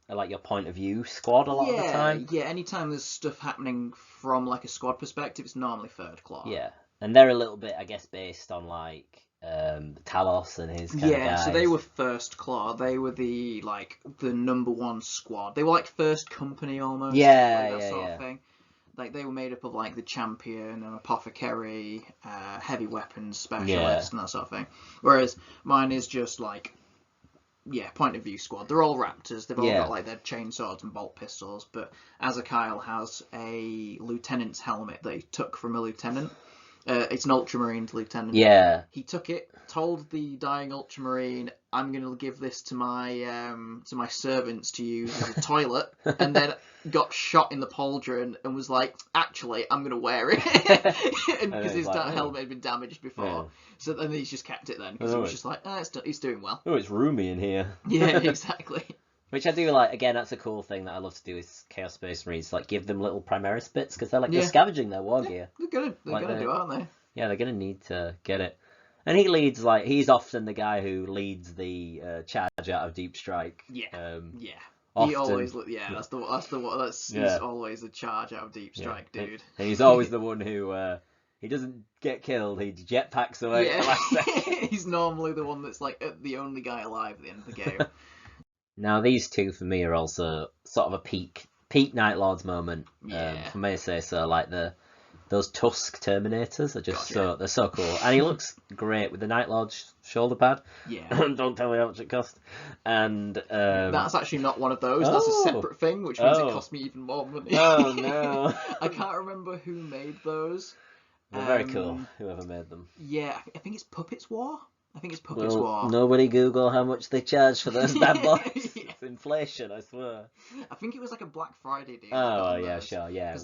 like your point of view squad a lot of the time. Yeah, anytime there's stuff happening from like a squad perspective, it's normally Third Claw. Yeah. And they're a little bit, I guess, based on like Talos and his kind of guys. Yeah, so they were First Claw. They were the number one squad. They were like First Company almost. That sort of thing. Like they were made up of like the champion, an apothecary, heavy weapons specialist, and that sort of thing. Whereas mine is just like, point of view squad. They're all Raptors. They've all got like their chainswords and bolt pistols. But Azekyle has a lieutenant's helmet that he took from a lieutenant. It's an Ultramarine lieutenant. Yeah. He took it, told the dying Ultramarine, I'm going to give this to my servants to use as a toilet, and then got shot in the pauldron and was like, actually, I'm going to wear it. Because his helmet had been damaged before. Yeah. So then he's just kept it then, because it was just like, he's doing well. Oh, it's roomy in here. Yeah, exactly. Which I do like. Again, that's a cool thing that I love to do with Chaos Space Marines. Like, give them little Primaris bits, because they're like they're scavenging their war gear. They're gonna do it, aren't they? Yeah, they're gonna need to get it. And he leads he's often the guy who leads the charge out of Deep Strike. Yeah. Often. He always he's always the charge out of Deep Strike, dude. And he's always the one who he doesn't get killed. He jetpacks away. At the last second. He's normally the one that's like the only guy alive at the end of the game. Now these two for me are also sort of a peak Night Lords moment. If I may say so. Like those Tusk Terminators are just they're so cool. And he looks great with the Night Lord's shoulder pad. Yeah. Don't tell me how much it cost. And that's actually not one of those. That's a separate thing, which means it cost me even more money. Oh no. I can't remember who made those. They're very cool, whoever made them. Yeah, I think it's Puppets War. War. Nobody Google how much they charge for those bad boys. It's inflation, I swear. I think it was like a Black Friday deal. Oh, yeah, sure, yeah.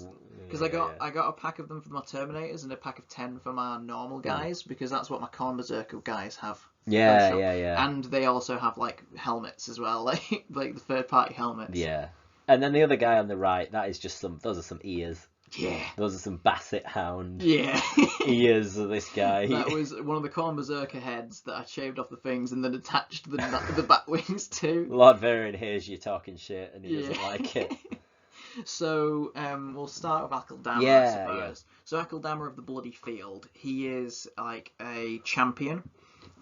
Because because I got a pack of them for my Terminators and a pack of 10 for my normal guys, because that's what my Khorne Berserker guys have. Yeah. And they also have like helmets as well, like the third party helmets. Yeah. And then the other guy on the right, that is just those are some ears. Yeah. Those are some Basset Hound Yeah. ears of this guy. That was one of the Khorne Berserker heads that I shaved off the things and then attached the bat wings to. Lord Varian hears you talking shit and he doesn't like it. So we'll start with Akildama, I suppose. So Akildama of the Bloody Field, he is like a champion.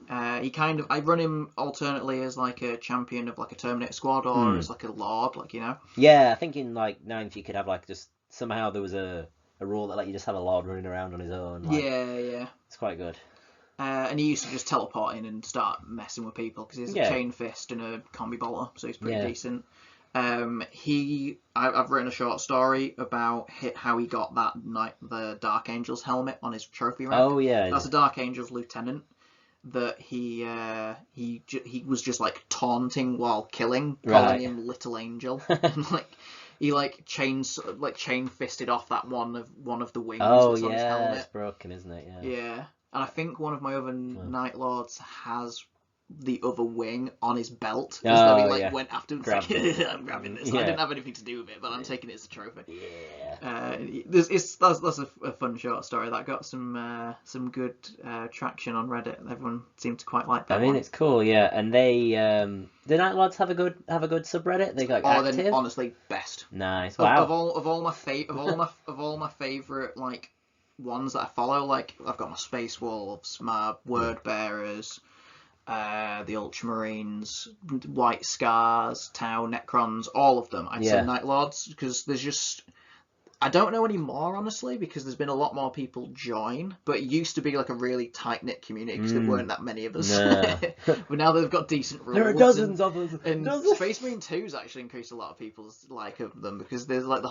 I run him alternately as like a champion of like a Terminator squad or as like a lord, like, you know. Yeah, I think in like 9th you could have like just somehow there was a rule that let you just have a lord running around on his own. Like, yeah. It's quite good. And he used to just teleport in and start messing with people because he's a chain fist and a combi bolter, so he's pretty decent. I've written a short story about how he got the Dark Angel's helmet on his trophy rack. Oh yeah, that's a Dark Angel's lieutenant that he was just like taunting while killing, calling him Little Angel. And, like he chain fisted off that one of the wings. Oh that's on his helmet. It's broken, isn't it? Yeah, and I think one of my other Night Lords has the other wing on his belt, as though he went after him. Like, I'm grabbing this. I didn't have anything to do with it, but I'm taking it as a trophy. That's a fun short story that got some good traction on Reddit. Everyone seemed to quite like that. I mean, it's cool, and they the Night Lords have a good subreddit. They got active. They're honestly best. Nice. Wow. Of all my favorite like ones that I follow, like I've got my Space Wolves, my Word Bearers, the Ultramarines, White Scars, Tau, Necrons, all of them. I'd say Night Lords, because there's just... I don't know anymore, honestly, because there's been a lot more people join, but it used to be like a really tight-knit community because there weren't that many of us. No. But now they've got decent rules. There are dozens of us. And Space Marine 2's actually increased a lot of people's like of them, because there's like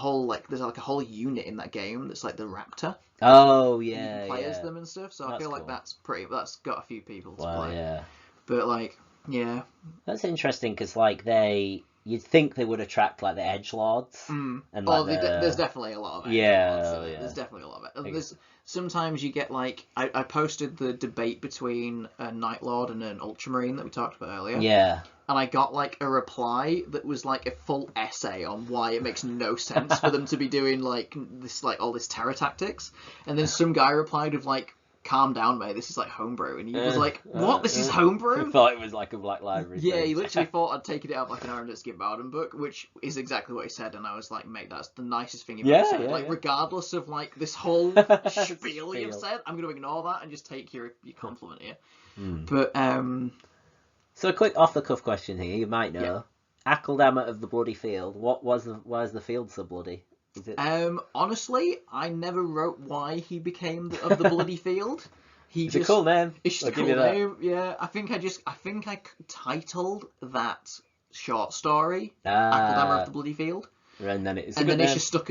there's like a whole unit in that game that's like the Raptor. Oh, yeah, you can play as them and stuff, so I feel like that's got a few people to play. Yeah. But like, yeah. That's interesting, because like you'd think they would attract like the edgelords, and like there's definitely a lot of edgelords. There's definitely a lot of it. There's sometimes you get like I posted the debate between a Night Lord and an Ultramarine that we talked about earlier. Yeah. And I got like a reply that was like a full essay on why it makes no sense for them to be doing like this, like all this terror tactics. And then some guy replied with like, "Calm down, mate. This is like homebrew." And he was like, "What? This is homebrew?" I thought it was like a Black Library. Yeah, he literally thought I'd taken it out of like an Aaron Skip Bowden book, which is exactly what he said. And I was like, "Mate, that's the nicest thing you've ever said." Like, regardless of like this whole spiel you've said, I'm going to ignore that and just take your compliment here. But so a quick off the cuff question here. You might know, Akildama of the Bloody Field. Why is the field so bloody? Is it... honestly, I never wrote why he became of the Bloody Field. It's a cool name. It's just a cool name. Yeah, I think I titled that short story Akildama of the Bloody Field. And then it's just stuck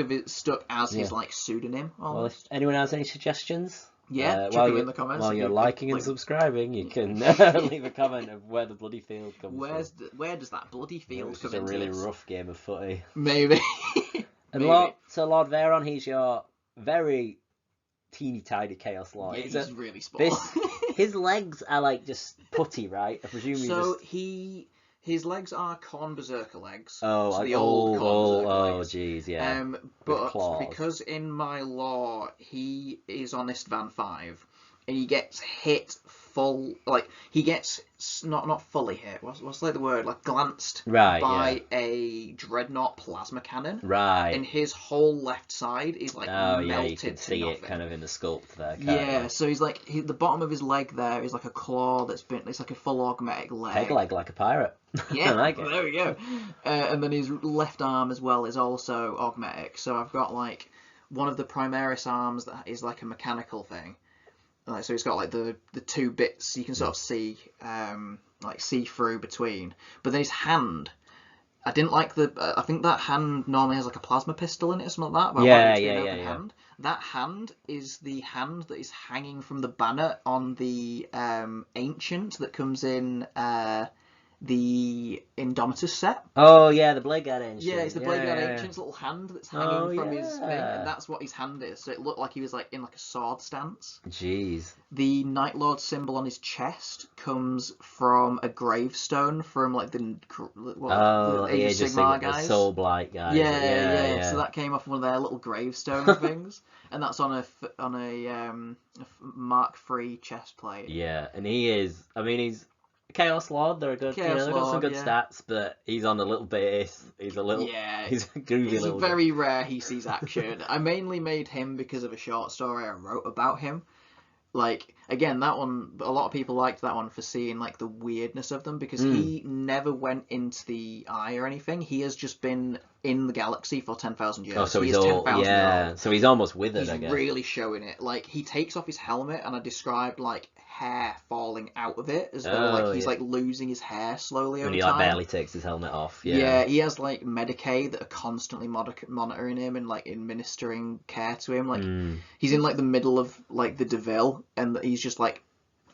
as his like pseudonym. Well, if anyone has any suggestions, chuck them in the comments. While you're liking and subscribing, you can leave a comment of where the Bloody Field comes from. Where does that Bloody Field come into? It's a really rough game of footy. Maybe. And so Lord Varon, he's your very teeny tiny Chaos Lord. Yeah, he's really small. His legs are like just putty, right? I presume. So his legs are Khorne Berserker legs. Oh, so the old Khorne Berserker legs. Jeez, yeah. But because in my lore he is on Istvan 5, and he gets hit full, like he gets not fully hit. What's like the word? Like glanced by a dreadnought plasma cannon. Right. And his whole left side is like melted. Yeah, you can see it kind of in the sculpt there. Yeah, so he's like the bottom of his leg there is like a claw it's like a full augmetic leg. Peg leg like a pirate. Yeah, I like it. There we go. And then his left arm as well is also augmetic. So I've got like one of the Primaris arms that is like a mechanical thing. Like, so he's got like the two bits you can sort of see see through between. But then his hand, I didn't like I think that hand normally has like a plasma pistol in it or something like that. But hand. That hand is the hand that is hanging from the banner on the Ancient that comes in the Indomitus set. Oh yeah, the Blade Guard Ancient. Yeah, it's the Blade Guard yeah. Ancient's little hand that's hanging from his thing, yeah. and that's what his hand is. So it looked like he was like in like a sword stance. Jeez. The Night Lord symbol on his chest comes from a gravestone from like the Age of Sigmar guys. The Soul Blight guys. Yeah. So that came off one of their little gravestone things, and that's on a Mark III chest plate. Yeah, and he is. I mean, he's Chaos Lord. They're good. They've got some good stats, but he's on a little base. He's a little. Yeah, he's a groovy it's little. very rare he sees action. I mainly made him because of a short story I wrote about him. Like, again, that one, a lot of people liked that one for seeing, like, the weirdness of them, because he never went into the eye or anything. He has just been in the galaxy for 10,000 years. Oh, so he's 10,000 years old. So he's almost withered, I guess. He's really showing it. Like, he takes off his helmet, and I described, like, hair falling out of it, as though, like, he's, like, losing his hair slowly over time. And he, like, barely takes his helmet off. Yeah, he has, like, Medicaid that are constantly monitoring him and, like, administering care to him. Like, he's in, like, the middle of, like, the Deville, and he's just, like,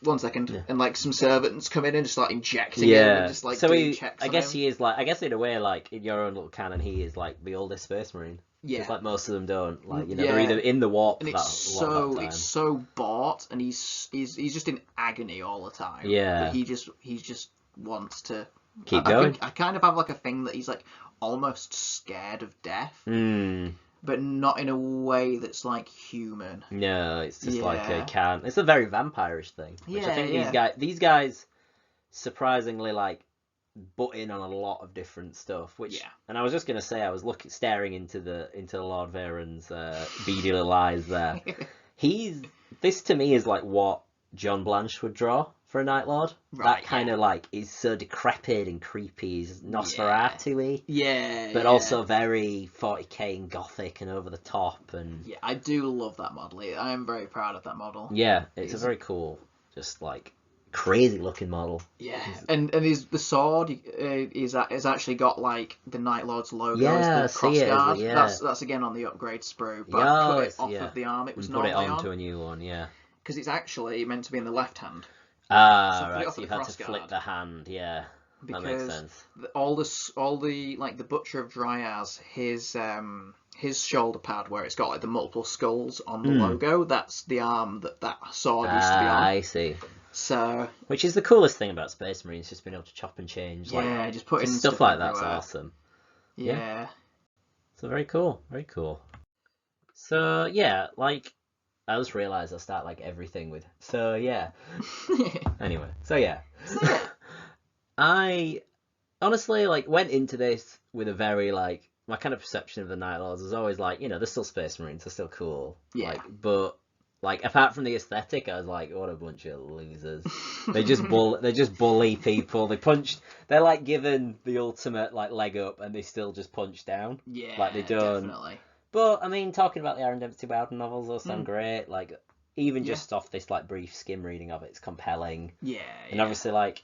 1 second, and, like, some servants come in and just start injecting him and just, like, doing checks on him. He is, like, I guess in a way, like, in your own little canon, he is, like, the oldest Space Marine. Yeah. It's like most of them don't. Like, you know, they're either in the warp and it's so bought, and he's just in agony all the time. Yeah. But he just wants to keep going. I kind of have like a thing that he's like almost scared of death. But not in a way that's like human. No, it's just like it's a very vampirish thing. Which I think these guys surprisingly like butt in on a lot of different stuff. And I was just gonna say, I was staring into Lord Veyron's beady little eyes there. This to me is like what John Blanche would draw for a Night Lord. That kind of like is so decrepit and creepy, he's Nosferatu-y. But also very 40k and gothic and over the top. And yeah, I do love that model. I am very proud of that model. Yeah, it's a very cool, just like crazy looking model. Yeah, and the sword is actually got like the Night Lord's logo as the crossguard. That's again on the upgrade sprue, but I put it off of the arm. It was put normally it onto a new one, because it's actually meant to be in the left hand. Right. So you had to flip the hand. Yeah, because that makes sense. All the like the Butcher of Dryas, his shoulder pad where it's got like the multiple skulls on the logo. That's the arm that sword used to be on. I see. So, which is the coolest thing about Space Marines, just being able to chop and change. Yeah, just putting stuff like that's awesome. Yeah. So very cool, very cool. So yeah, like I just realised I start like everything with so yeah. Anyway, so yeah. I honestly like went into this with a very like my kind of perception of the Night Lords was always like, you know, they're still Space Marines, they're still cool. Yeah. Like, but like apart from the aesthetic, I was like, what a bunch of losers. They just bully people. They're like given the ultimate like leg up, and they still just punch down. Yeah, like they don't. Definitely. But I mean, talking about the Aaron Dempsey Bowden novels, those sound great. Like even just off this like brief skim reading of it, it's compelling. Yeah. And obviously, like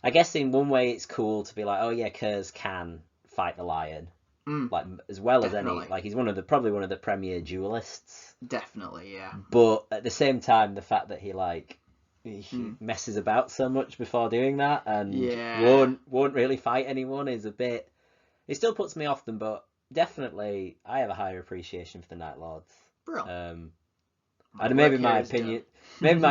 I guess in one way it's cool to be like, oh yeah, Kurz can fight the lion. Like as well as any, like he's probably one of the premier duelists. Definitely, yeah. But at the same time, the fact that he messes about so much before doing that and won't really fight anyone is a bit. It still puts me off them, but definitely I have a higher appreciation for the Night Lords. Bro. And maybe my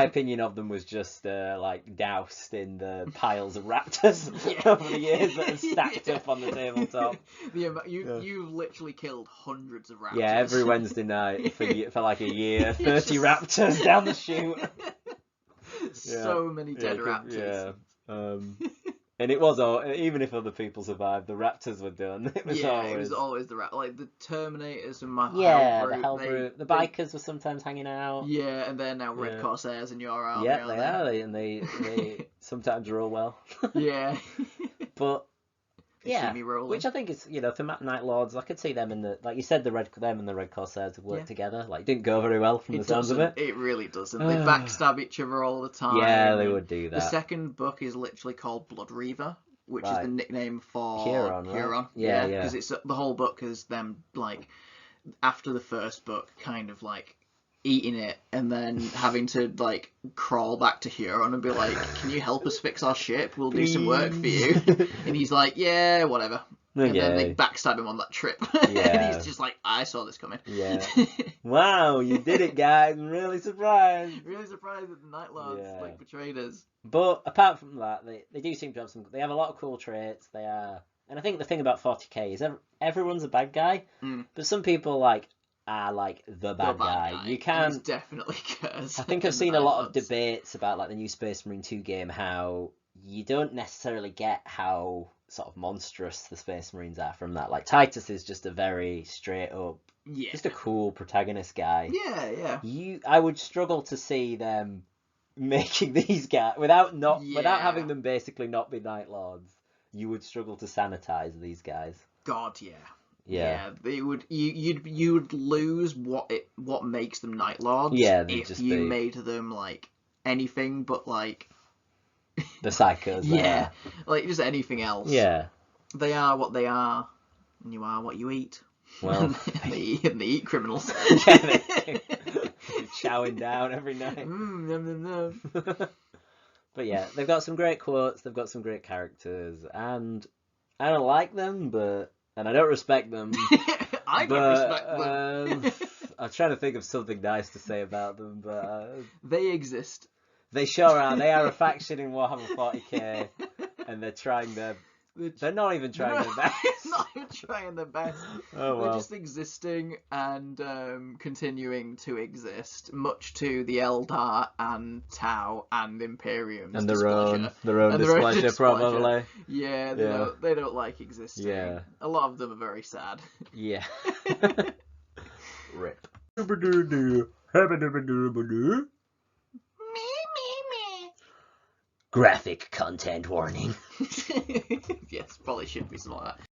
opinion of them was just like doused in the piles of raptors over the years that have stacked up on the tabletop. You've literally killed hundreds of raptors. Yeah, every Wednesday night for like a year, 30 raptors down the chute. So many dead raptors. Yeah. And it was all, even if other people survived, the raptors were done. It was always the like the Terminators and my the Hellbrute. The bikers were sometimes hanging out. Yeah, and they're now Red Corsairs in your army. Yeah, they are, and they sometimes roll well. Yeah, but which I think is for Night Lords. I could see them in the like you said them and the Red Corsairs have worked together. Like didn't go very well from the sounds of it. It really doesn't. They backstab each other all the time. Yeah, they would do that. The second book is literally called Blood Reaver, which is the nickname for Huron. Right? Yeah, because it's the whole book is them like after the first book, kind of like eating it and then having to like crawl back to Huron and be like, "Can you help us fix our ship? We'll do some work for you." And he's like, "Yeah, whatever." And then they backstab him on that trip. Yeah. And he's just like, "I saw this coming." Yeah. Wow, you did it, guys! I'm really surprised. Really surprised that the Night Lords like betrayed us. But apart from that, they do seem to have some. They have a lot of cool traits. They are, and I think the thing about 40k is everyone's a bad guy, but some people like are like the bad guy. You can definitely cursed. I think I've seen a lot of debates about like the new Space Marine 2 game, how you don't necessarily get how sort of monstrous the Space Marines are from that. Like Titus is just a very straight up, just a cool protagonist guy. Yeah. I would struggle to see them making these guys without having them basically not be Night Lords. You would struggle to sanitize these guys. God, yeah. Yeah, they would. You would lose what makes them Night Lords. Yeah, if you made them like anything but like the psychos. Yeah, like just anything else. Yeah, they are what they are, and you are what you eat. Well, and they eat criminals. Yeah, they're chowing down every night. Nom, nom. But yeah, they've got some great quotes. They've got some great characters, and I don't like them, and I don't respect them. I don't respect them. I'm trying to think of something nice to say about them, but they exist. They sure are. They are a faction in Warhammer 40k, and they're trying their. They're not even trying their best. Not even trying their best. Oh, well. They're just existing and continuing to exist, much to the Eldar and Tau and Imperium's and displeasure. their own displeasure, probably. Yeah, they don't like existing. Yeah. A lot of them are very sad. Yeah. Rip. Graphic content warning. Yes, probably should be something like that.